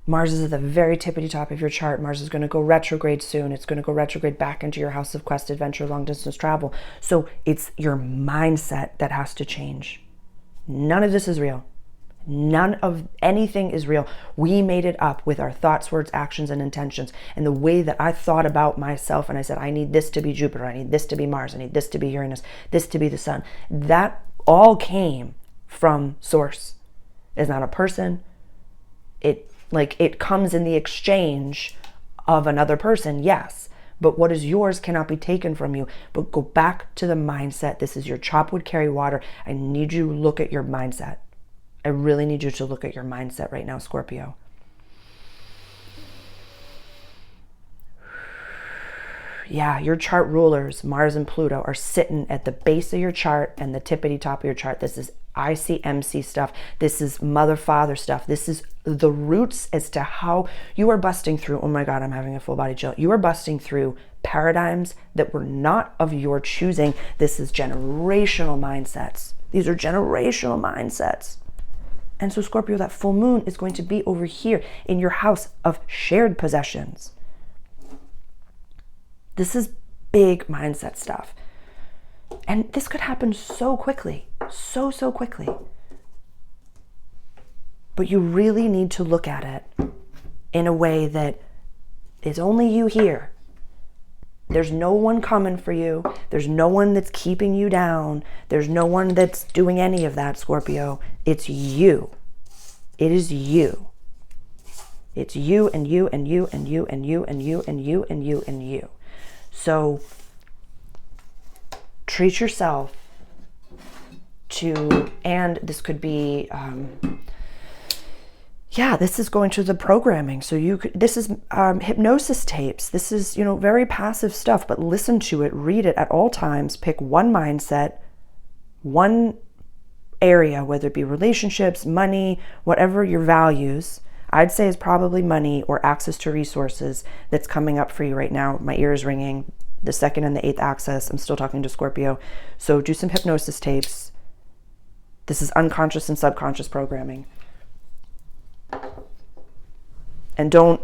Mars is at the very tippity top of your chart. Mars is going to go retrograde soon. It's going to go retrograde back into your house of quest, adventure, long distance travel. So it's your mindset that has to change. None of this is real. None of anything is real. We made it up with our thoughts, words, actions, and intentions. And the way that I thought about myself, and I said, I need this to be Jupiter. I need this to be Mars. I need this to be Uranus. This to be the Sun. That all came from source. It's not a person. It comes in the exchange of another person, yes. But what is yours cannot be taken from you. But go back to the mindset. This is your chop wood, carry water. I need you to look at your mindset. I really need you to look at your mindset right now, Scorpio. Yeah, your chart rulers, Mars and Pluto, are sitting at the base of your chart and the tippity top of your chart. This is ICMC stuff. This is mother-father stuff. This is the roots as to how you are busting through. Oh my God, I'm having a full body chill. You are busting through paradigms that were not of your choosing. This is generational mindsets. These are generational mindsets. And so, Scorpio, that full moon is going to be over here in your house of shared possessions. This is big mindset stuff. And this could happen so quickly, so quickly. But you really need to look at it in a way that is only you here. There's no one coming for you. There's no one that's keeping you down. There's no one that's doing any of that, Scorpio. It's you. It is you. It's you and you and you and you and you and you and you and you and you. So treat yourself to, and this could be, this is going to the programming. So this is hypnosis tapes. This is, very passive stuff, but listen to it, read it at all times. Pick one mindset, one area, whether it be relationships, money, whatever your values. I'd say is probably money or access to resources that's coming up for you right now. My ear is ringing. The 2nd and the 8th axis. I'm still talking to Scorpio. So do some hypnosis tapes. This is unconscious and subconscious programming. And don't,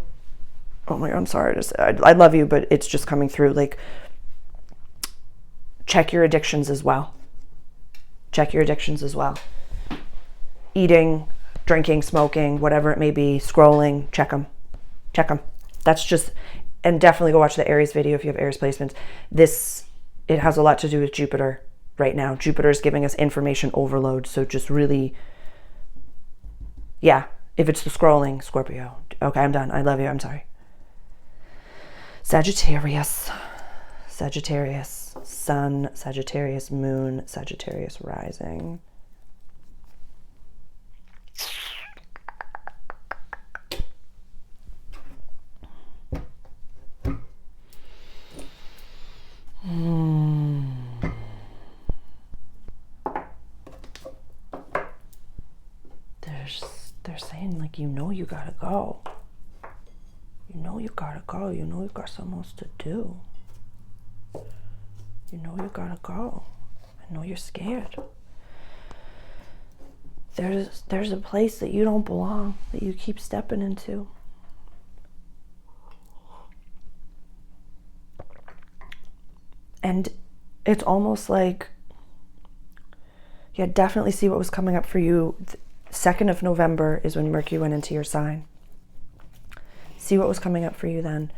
oh my God, I'm sorry. I love you, but it's just coming through. Like, check your addictions as well. Check your addictions as well. Eating, drinking, smoking, whatever it may be, scrolling, check them. Check them. That's just, and definitely go watch the Aries video if you have Aries placements. It has a lot to do with Jupiter right now. Jupiter is giving us information overload. So just really, if it's the scrolling, Scorpio. Okay, I'm done. I love you. I'm sorry. Sagittarius. Sagittarius. Sun, Sagittarius, Moon, Sagittarius rising. They're saying, like, you gotta go. You gotta go. You've got something else to do. You gotta go. I know you're scared. There's a place that you don't belong, that you keep stepping into. And it's almost like, definitely see what was coming up for you. 2nd of November is when Mercury went into your sign. See what was coming up for you then.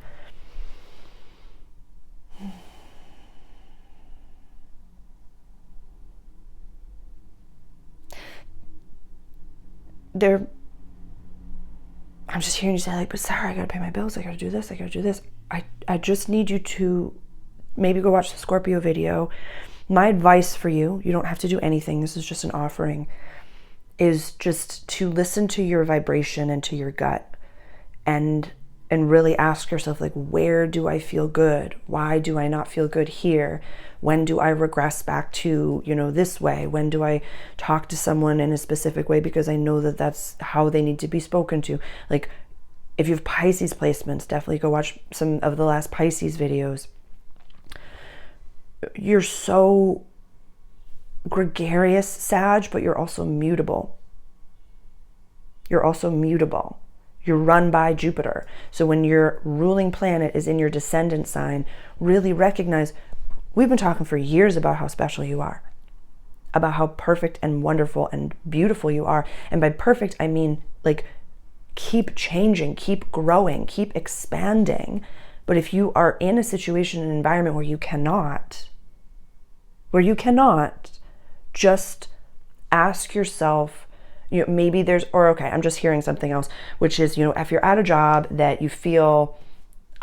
I'm just hearing you say, like, but Sarah, I gotta pay my bills. I gotta do this. I just need you to maybe go watch the Scorpio video. My advice for you, you don't have to do anything. This is just an offering, is just to listen to your vibration and to your gut and really ask yourself, like, where do I feel good? Why do I not feel good here? When do I regress back to, this way? When do I talk to someone in a specific way because I know that that's how they need to be spoken to? Like, if you have Pisces placements, definitely go watch some of the last Pisces videos. You're so gregarious, Sag, but you're also mutable. You're run by Jupiter. So when your ruling planet is in your descendant sign, really recognize, we've been talking for years about how special you are, about how perfect and wonderful and beautiful you are. And by perfect, I mean, like, keep changing, keep growing, keep expanding. But if you are in a situation, an environment where you cannot, just ask yourself, maybe I'm just hearing something else, which is, if you're at a job that you feel,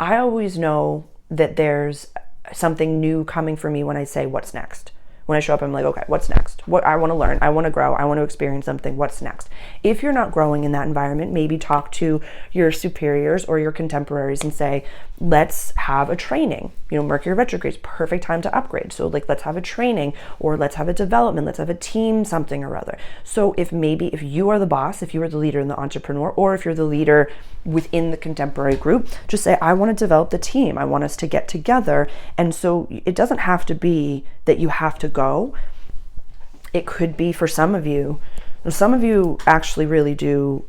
I always know that there's something new coming for me when I say, what's next? When I show up, I'm like, okay, what's next? What I want to learn, I want to grow, I want to experience something, what's next? If you're not growing in that environment, maybe talk to your superiors or your contemporaries and say, let's have a training. Mercury retrograde is perfect time to upgrade. So let's have a training, or let's have a development, let's have a team, something or other. So if you are the boss, if you are the leader and the entrepreneur, or if you're the leader within the contemporary group, just say, I want to develop the team. I want us to get together. And so it doesn't have to be that you have to go. It could be for some of you actually really do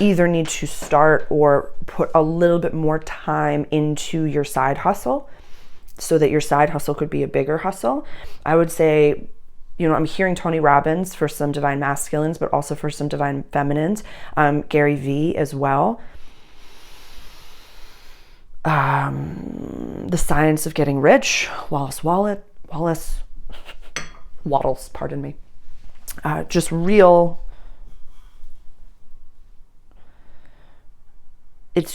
either need to start or put a little bit more time into your side hustle so that your side hustle could be a bigger hustle. I would say, you know, I'm hearing Tony Robbins for some divine masculines, but also for some divine feminines. Gary Vee as well. The Science of Getting Rich, Wallace, pardon me. Just real,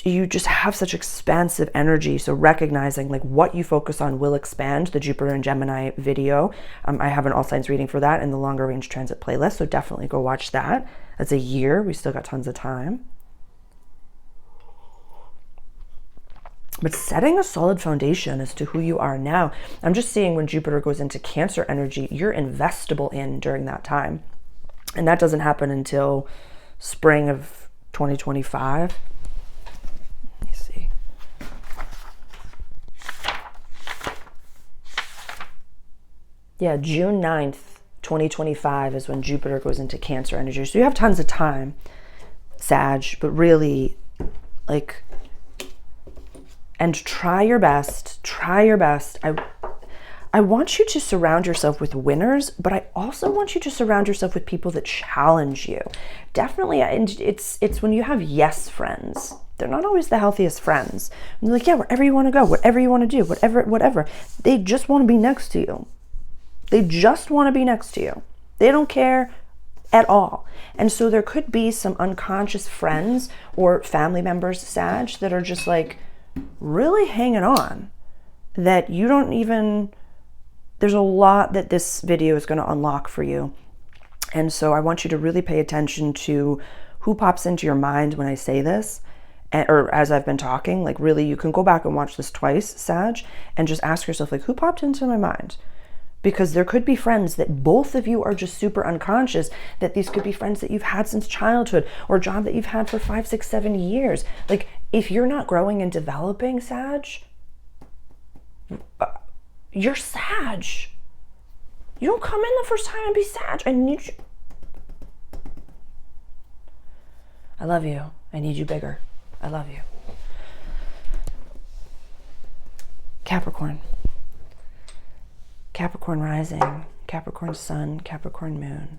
you just have such expansive energy. So recognizing like what you focus on will expand. The Jupiter and Gemini video, I have an all signs reading for that in the longer range transit playlist. So definitely go watch that. That's a year. We still got tons of time. But setting a solid foundation as to who you are now. I'm just seeing when Jupiter goes into Cancer energy, you're investable in during that time. And that doesn't happen until spring of 2025. Let me see. Yeah, June 9th, 2025 is when Jupiter goes into Cancer energy. So you have tons of time, Sag, but really, like, and try your best. I want you to surround yourself with winners, but I also want you to surround yourself with people that challenge you. Definitely, it's when you have yes friends. They're not always the healthiest friends. And they're like, yeah, wherever you want to go, whatever you want to do, whatever. They just want to be next to you. They just want to be next to you. They don't care at all. And so there could be some unconscious friends or family members, Sag, that are just like, really hanging on, that you don't even, there's a lot that this video is going to unlock for you. And so I want you to really pay attention to who pops into your mind when I say this, or as I've been talking. Like, really, you can go back and watch this twice, Sag, and just ask yourself, like, who popped into my mind? Because there could be friends that both of you are just super unconscious, that these could be friends that you've had since childhood, or a job that you've had for 5, 6, 7 years. Like, if you're not growing and developing, Sag, you're Sag. You don't come in the first time and be Sag. I need you. I love you. I need you bigger. I love you. Capricorn. Capricorn rising, Capricorn sun, Capricorn moon.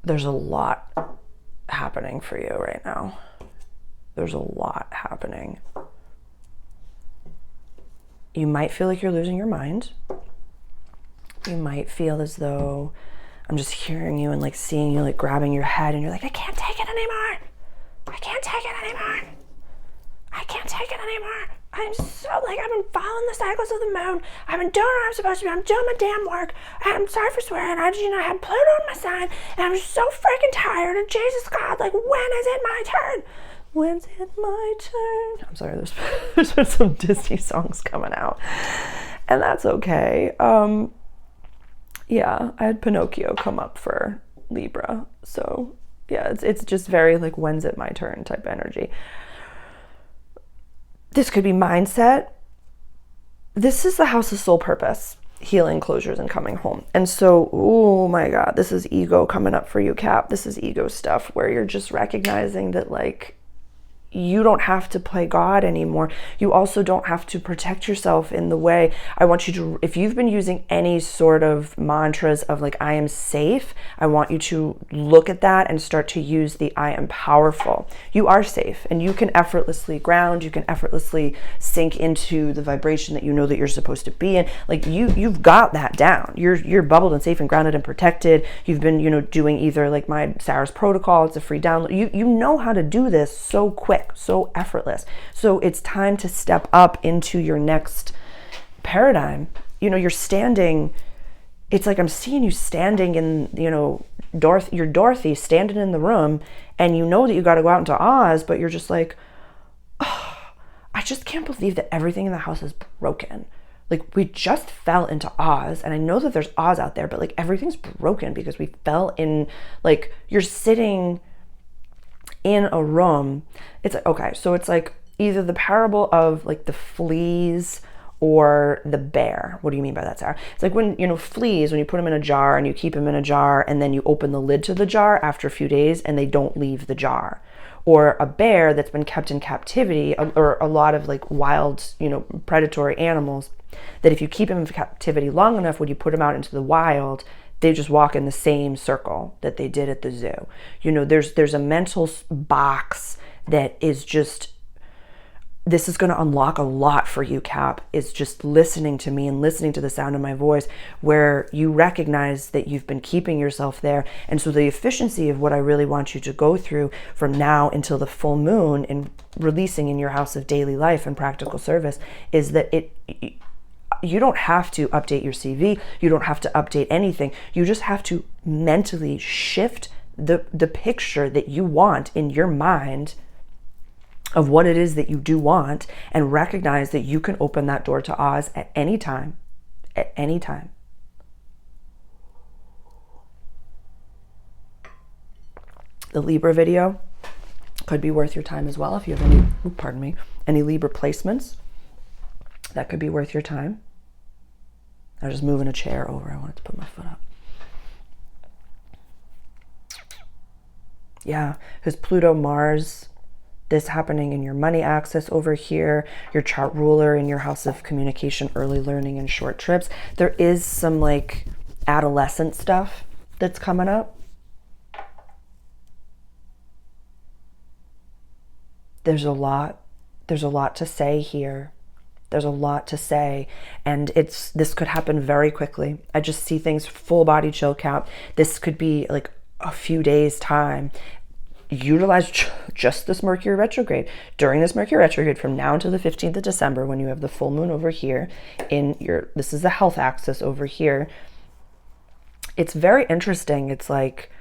There's a lot happening for you right now. There's a lot happening. You might feel like you're losing your mind. You might feel as though I'm just hearing you and like seeing you like grabbing your head and you're like, I can't take it anymore. I can't take it anymore. I can't take it anymore. I'm so like, I've been following the cycles of the moon. I've been doing what I'm supposed to be. I'm doing my damn work. I'm sorry for swearing. I had Pluto on my side and I'm so freaking tired. And Jesus God, like, when is it my turn? When's it my turn? I'm sorry, there's been some Disney songs coming out. And that's okay. Yeah, I had Pinocchio come up for Libra. So yeah, it's just very like, when's it my turn type energy. This could be mindset. This is the house of soul purpose, healing, closures, and coming home. And so, oh my God, this is ego coming up for you, Cap. This is ego stuff where you're just recognizing that like, you don't have to play God anymore. You also don't have to protect yourself in the way. I want you to, if you've been using any sort of mantras of like, I am safe, I want you to look at that and start to use the I am powerful. You are safe and you can effortlessly ground, you can effortlessly sink into the vibration that you know that you're supposed to be in. Like you've got that down. You're bubbled and safe and grounded and protected. You've been, doing either like my Sarah's protocol, it's a free download. You know how to do this so quick, so effortless. So it's time to step up into your next paradigm. You're standing, it's like I'm seeing you standing in, you're Dorothy standing in the room and you know that you got to go out into Oz, but you're just like, oh, I just can't believe that everything in the house is broken. Like we just fell into Oz and I know that there's Oz out there, but like everything's broken because we fell in, like you're sitting in a room. It's okay. So it's like either the parable of like the fleas or the bear. What do you mean by that, Sarah? It's like when, fleas, when you put them in a jar and you keep them in a jar and then you open the lid to the jar after a few days and they don't leave the jar. Or a bear that's been kept in captivity, or a lot of like wild, predatory animals, that if you keep them in captivity long enough, when you put them out into the wild, they just walk in the same circle that they did at the zoo. There's a mental box that is just, this is going to unlock a lot for you, Cap, is just listening to me and listening to the sound of my voice, where you recognize that you've been keeping yourself there. And so the efficiency of what I really want you to go through from now until the full moon and releasing in your house of daily life and practical service is that you don't have to update your CV. You don't have to update anything. You just have to mentally shift the picture that you want in your mind of what it is that you do want, and recognize that you can open that door to Oz at any time. At any time. The Libra video could be worth your time as well if you have any Libra placements. That could be worth your time. I was just moving a chair over. I wanted to put my foot up. Yeah, because Pluto, Mars, this happening in your money axis over here, your chart ruler in your house of communication, early learning, and short trips. There is some like adolescent stuff that's coming up. There's a lot to say here. There's a lot to say, and this could happen very quickly. I just see things full body chill, Cap. This could be like a few days time. Utilize just this Mercury retrograde. During this Mercury retrograde, from now until the 15th of December, when you have the full moon over here this is the health axis over here. It's very interesting. It's like,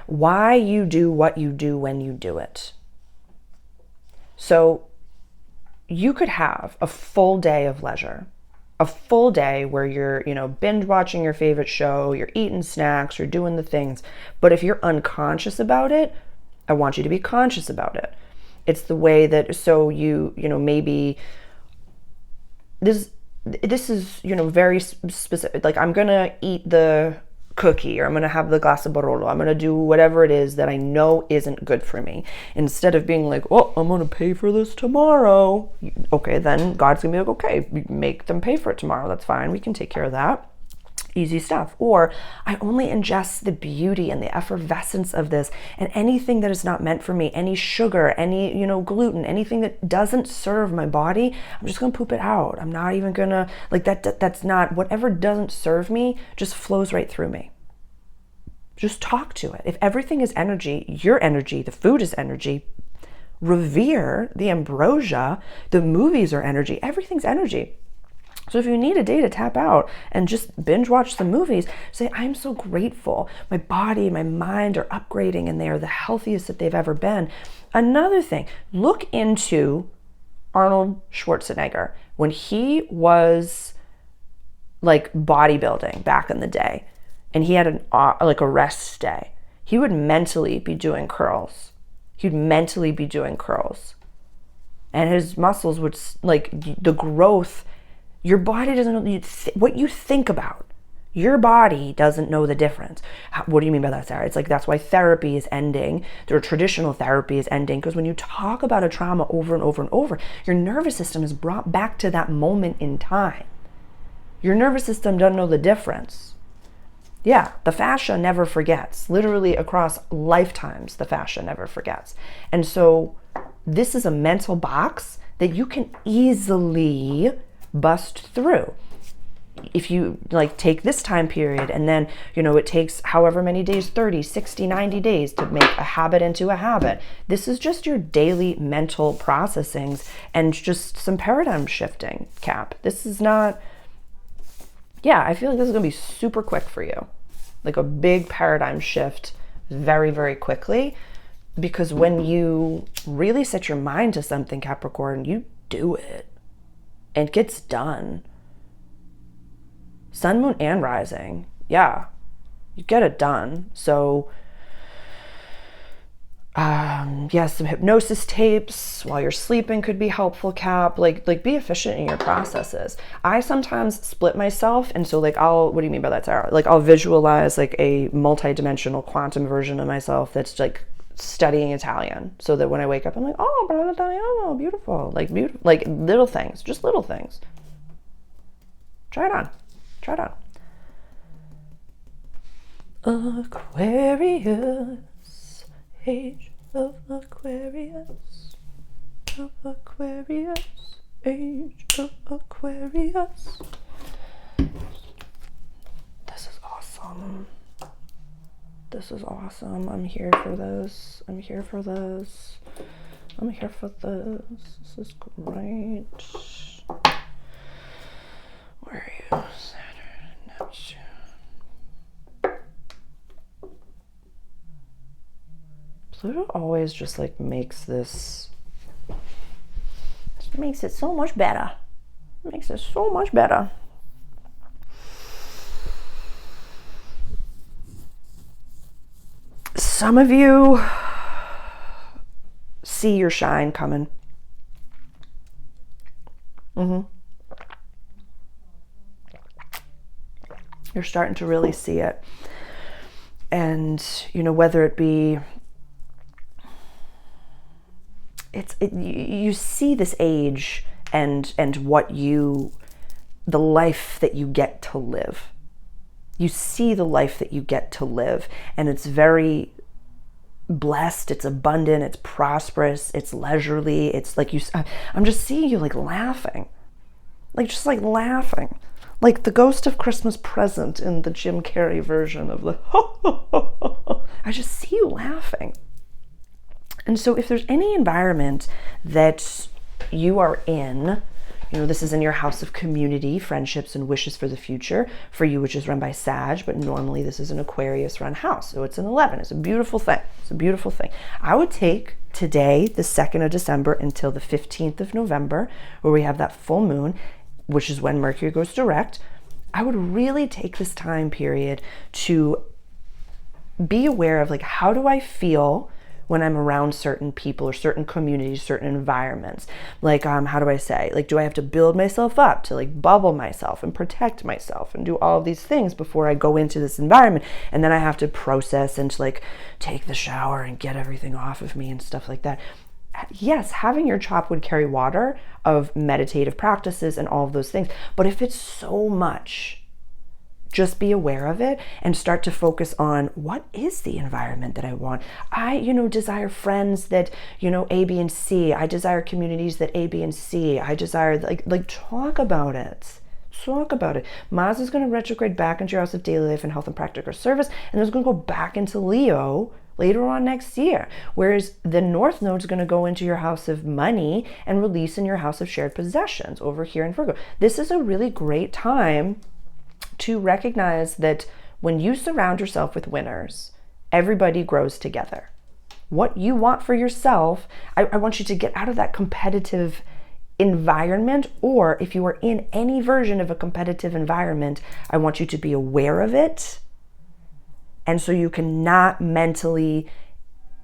why you do what you do when you do it. So you could have a full day of leisure. A full day where you're, binge watching your favorite show, you're eating snacks, you're doing the things. But if you're unconscious about it, I want you to be conscious about it. It's the way that, so maybe this is, very specific. Like, I'm going to eat the cookie, or I'm going to have the glass of Barolo. I'm going to do whatever it is that I know isn't good for me. Instead of being like, oh, I'm going to pay for this tomorrow. Okay, then God's going to be like, okay, make them pay for it tomorrow. That's fine. We can take care of that. Easy stuff. Or I only ingest the beauty and the effervescence of this, and anything that is not meant for me, any sugar, any, gluten, anything that doesn't serve my body, I'm just going to poop it out. I'm not even going to, like, that's not, whatever doesn't serve me just flows right through me. Just talk to it. If everything is energy, your energy, the food is energy, revere the ambrosia, the movies are energy, everything's energy. So if you need a day to tap out and just binge watch some movies, say, I'm so grateful. My body, my mind are upgrading and they are the healthiest that they've ever been. Another thing, look into Arnold Schwarzenegger. When he was like bodybuilding back in the day and he had a rest day, he would mentally be doing curls. He'd mentally be doing curls. And his muscles would, like, the growth. Your body doesn't know what you think about. Your body doesn't know the difference. What do you mean by that, Sarah? It's like, that's why therapy is ending. Their traditional therapy is ending, because when you talk about a trauma over and over and over, your nervous system is brought back to that moment in time. Your nervous system doesn't know the difference. Yeah, the fascia never forgets. Literally across lifetimes, the fascia never forgets. And so this is a mental box that you can easily bust through. If you take this time period and then, it takes however many days, 30, 60, 90 days to make a habit into a habit. This is just your daily mental processings and just some paradigm shifting, Cap. This is not, I feel like this is going to be super quick for you. Like a big paradigm shift very, very quickly, because when you really set your mind to something, Capricorn, you do it. And it gets done. Sun, moon, and rising. Yeah. You get it done. So, Yes, some hypnosis tapes while you're sleeping could be helpful, Cap. Like be efficient in your processes. I sometimes split myself, and so like what do you mean by that, Sarah? Like I'll visualize like a multi-dimensional quantum version of myself that's like studying Italian, so that when I wake up, I'm like, oh, bravo Italiano, beautiful. Like little things, just little things. Try it on. Try it on. Aquarius, age of Aquarius, age of Aquarius. This is awesome. This is awesome. I'm here for this. I'm here for this. I'm here for this. This is great. Where are you? Saturn, Neptune. Pluto always just like makes this, just makes it so much better. Makes it so much better. Some of you see your shine coming. You're starting to really see it. And, you know, whether it be, you see this age and what the life that you get to live. You see the life that you get to live, and it's very blessed, it's abundant, it's prosperous, it's leisurely. It's like I'm just seeing you like laughing, like just like laughing, like the Ghost of Christmas Present in the Jim Carrey version of the I just see you laughing. And so if there's any environment that you are in, you know, this is in your house of community, friendships, and wishes for the future, for you, which is run by Sag, but normally this is an Aquarius run house. So it's an 11. It's a beautiful thing. It's a beautiful thing. I would take today, the 2nd of December, until the 15th of November, where we have that full moon, which is when Mercury goes direct. I would really take this time period to be aware of, like, how do I feel when I'm around certain people or certain communities, certain environments? Like, how do I say, like, do I have to build myself up to like bubble myself and protect myself and do all of these things before I go into this environment? And then I have to process and to like take the shower and get everything off of me and stuff like that. Yes, having your chop would carry water of meditative practices and all of those things. But if it's so much, just be aware of it and start to focus on what is the environment that I want. I, desire friends that, A, B, and C. I desire communities that A, B, and C. I desire, like talk about it. Talk about it. Mars is going to retrograde back into your house of daily life and health and practical service, and it's going to go back into Leo later on next year. Whereas the North Node is going to go into your house of money and release in your house of shared possessions over here in Virgo. This is a really great time to recognize that when you surround yourself with winners, everybody grows together. What you want for yourself, I want you to get out of that competitive environment, or if you are in any version of a competitive environment, I want you to be aware of it. And so you can not mentally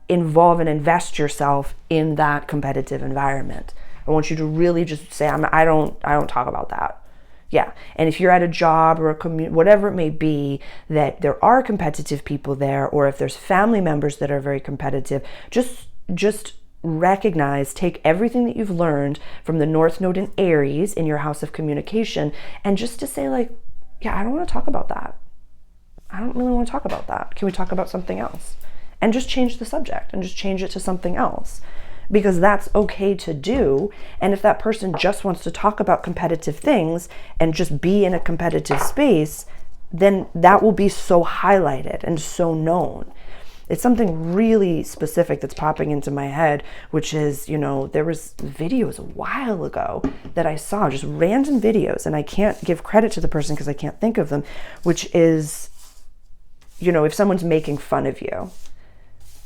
involve and invest yourself in that competitive environment. I want you to really just say, I don't talk about that. Yeah, and if you're at a job or a community, whatever it may be, that there are competitive people there, or if there's family members that are very competitive, just recognize, take everything that you've learned from the North Node in Aries in your house of communication, and just to say like, yeah, I don't want to talk about that. I don't really want to talk about that. Can we talk about something else? And just change the subject and just change it to something else. Because that's okay to do. And if that person just wants to talk about competitive things and just be in a competitive space, then that will be so highlighted and so known. It's something really specific that's popping into my head, which is, there was videos a while ago that I saw, just random videos, and I can't give credit to the person because I can't think of them, which is, if someone's making fun of you,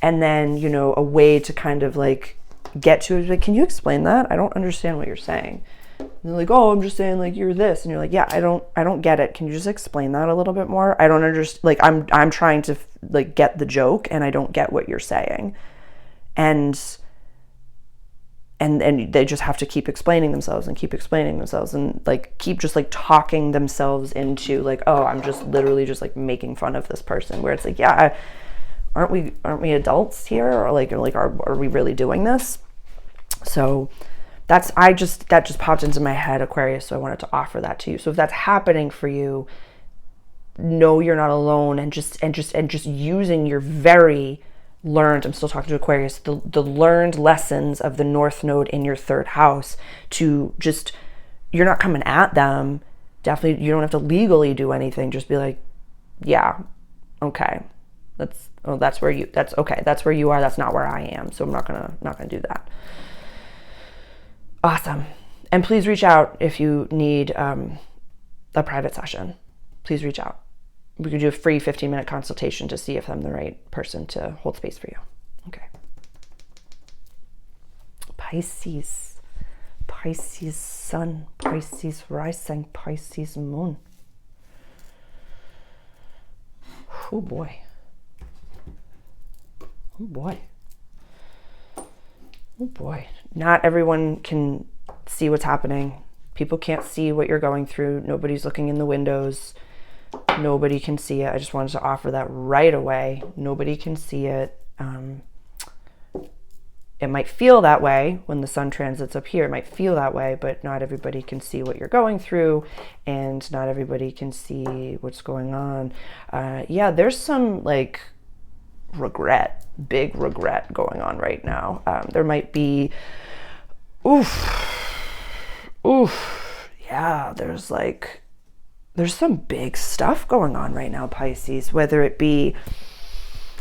and then, a way to kind of like get to it, like, can you explain that? I don't understand what you're saying. And they're like, oh, I'm just saying like you're this, and you're like, yeah, I don't get it. Can you just explain that a little bit more? I don't understand. Like I'm trying to like get the joke, and I don't get what you're saying. And they just have to keep explaining themselves and keep explaining themselves and like keep just like talking themselves into like, oh, I'm just literally just like making fun of this person, where it's like, yeah, aren't we adults here, or like are we really doing this? So that just popped into my head, Aquarius, so I wanted to offer that to you. So if that's happening for you, know you're not alone, and just using your very learned, I'm still talking to Aquarius, the learned lessons of the North Node in your third house to just, you're not coming at them. Definitely, you don't have to legally do anything. Just be like, yeah, okay, that's where you are. That's not where I am. So I'm not gonna do that. Awesome. And please reach out if you need a private session. Please reach out. We could do a free 15-minute consultation to see if I'm the right person to hold space for you. Okay. Pisces sun, Pisces rising, Pisces moon. Oh boy. Oh boy. Oh boy. Not everyone can see what's happening. People can't see what you're going through. Nobody's looking in the windows. Nobody can see it. I just wanted to offer that right away. Nobody can see it. It might feel that way when the sun transits up here. It might feel that way, but not everybody can see what you're going through, and not everybody can see what's going on. Yeah, there's some like big regret going on right now. There might be, yeah, there's some big stuff going on right now, Pisces, whether it be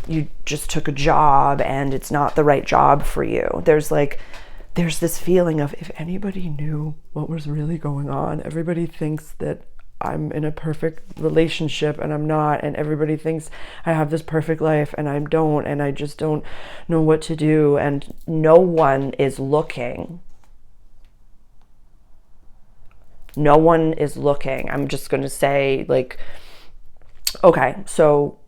you just took a job and it's not the right job for you. There's this feeling of, if anybody knew what was really going on, everybody thinks that I'm in a perfect relationship and I'm not, and everybody thinks I have this perfect life and I don't, and I just don't know what to do, and no one is looking. No one is looking. I'm just going to say, like, okay, so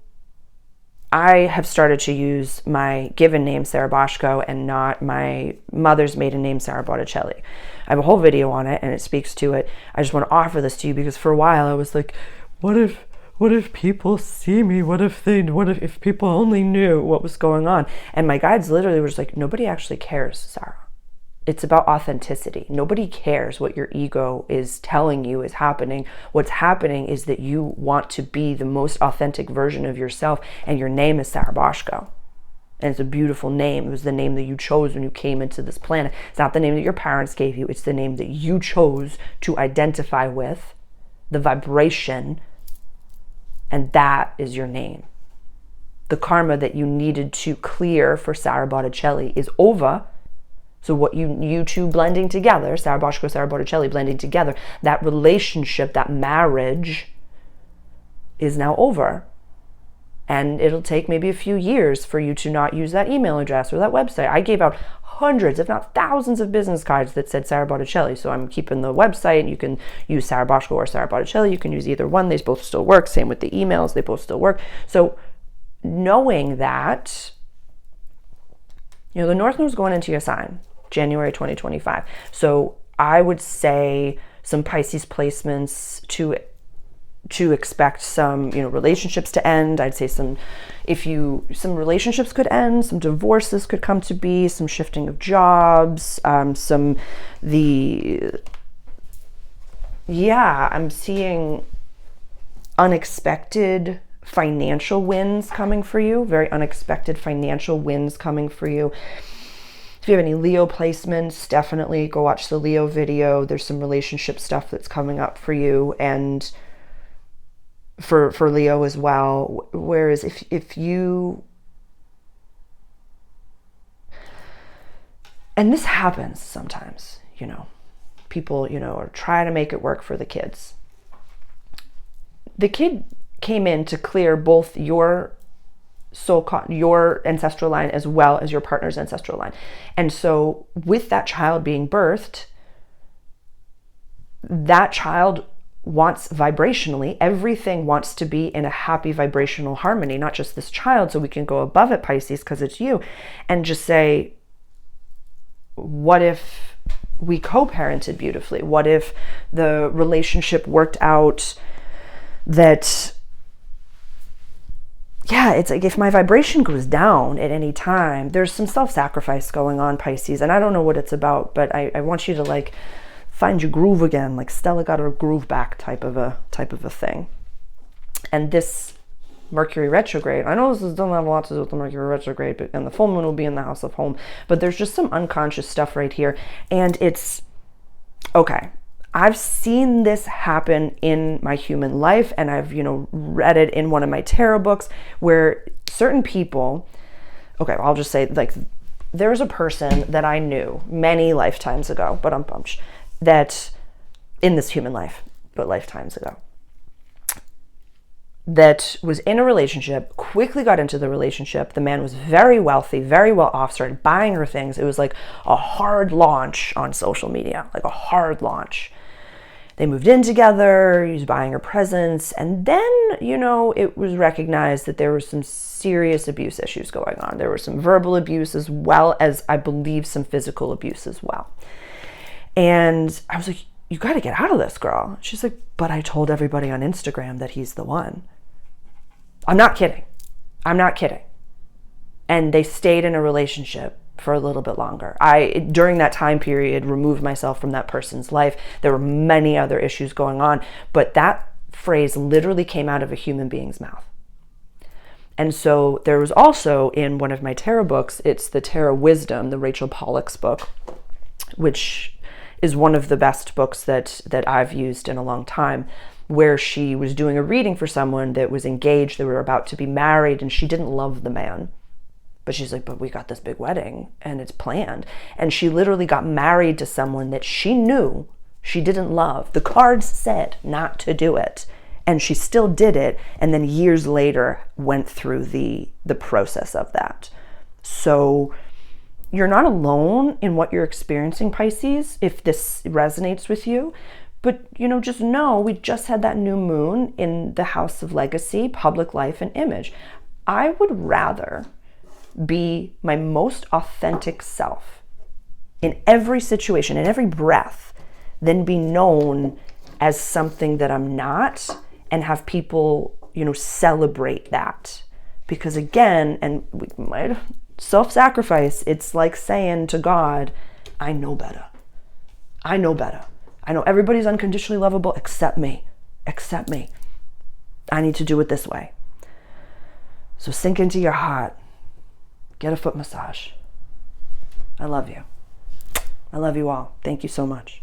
I have started to use my given name, Sarah Boshco, and not my mother's maiden name, Sarah Botticelli. I have a whole video on it and it speaks to it. I just want to offer this to you because for a while I was like, what if people see me? What if people only knew what was going on? And my guides literally were just like, nobody actually cares, Sarah. It's about authenticity. Nobody cares what your ego is telling you is happening. What's happening is that you want to be the most authentic version of yourself, and your name is Sarah Boshco. And it's a beautiful name. It was the name that you chose when you came into this planet. It's not the name that your parents gave you. It's the name that you chose to identify with, the vibration, and that is your name. The karma that you needed to clear for Sarah Botticelli is over. So what you two blending together, Sarah Boshco, Sarah Botticelli blending together, that relationship, that marriage is now over. And it'll take maybe a few years for you to not use that email address or that website. I gave out hundreds, if not thousands, of business cards that said Sarah Botticelli. So I'm keeping the website. You can use Sarah Boshco or Sarah Botticelli. You can use either one. They both still work. Same with the emails. They both still work. So knowing that, the North Node is going into your sign, January 2025. So I would say some Pisces placements to expect some, relationships to end. I'd say some relationships could end, some divorces could come to be, some shifting of jobs, I'm seeing unexpected financial wins coming for you, very unexpected financial wins coming for you. If you have any Leo placements, definitely go watch the Leo video. There's some relationship stuff that's coming up for you, and for Leo as well. Whereas if you, and this happens sometimes, people, are trying to make it work for the kids. The kid came in to clear both your your ancestral line as well as your partner's ancestral line. And so with that child being birthed, that child wants vibrationally, everything wants to be in a happy vibrational harmony, not just this child. So we can go above it, Pisces, because it's you, and just say, what if we co-parented beautifully? What if the relationship worked out that, yeah, it's like if my vibration goes down at any time, there's some self-sacrifice going on, Pisces, and I don't know what it's about, but I want you to like find your groove again, like Stella got her groove back type of a thing. And this Mercury retrograde, I know this doesn't have a lot to do with the Mercury retrograde, but and the full moon will be in the house of home, but there's just some unconscious stuff right here, and it's okay. I've seen this happen in my human life, and I've, read it in one of my tarot books where certain people, okay, I'll just say, like, there's a person that I knew many lifetimes ago, but I'm pumped, that in this human life, but lifetimes ago, that was in a relationship, quickly got into the relationship. The man was very wealthy, very well off, started buying her things. It was like a hard launch on social media, like a hard launch. They moved in together, he was buying her presents, and then, it was recognized that there were some serious abuse issues going on. There was some verbal abuse as well as, I believe, some physical abuse as well. And I was like, you got to get out of this, girl. She's like, but I told everybody on Instagram that he's the one. I'm not kidding. And they stayed in a relationship for a little bit longer. I, during that time period, removed myself from that person's life. There were many other issues going on, but that phrase literally came out of a human being's mouth. And so there was also in one of my tarot books, it's the Tarot Wisdom, the Rachel Pollack's book, which is one of the best books that I've used in a long time, where she was doing a reading for someone that was engaged, they were about to be married, and she didn't love the man. But she's like, but we got this big wedding and it's planned. And she literally got married to someone that she knew she didn't love. The cards said not to do it. And she still did it. And then years later went through the process of that. So you're not alone in what you're experiencing, Pisces, if this resonates with you. But, just know we just had that new moon in the house of legacy, public life, and image. I would rather be my most authentic self in every situation, in every breath, than be known as something that I'm not and have people, celebrate that. Because again, and we might self-sacrifice, it's like saying to God, I know better. I know everybody's unconditionally lovable except me. I need to do it this way. So sink into your heart. Get a foot massage. I love you. I love you all. Thank you so much.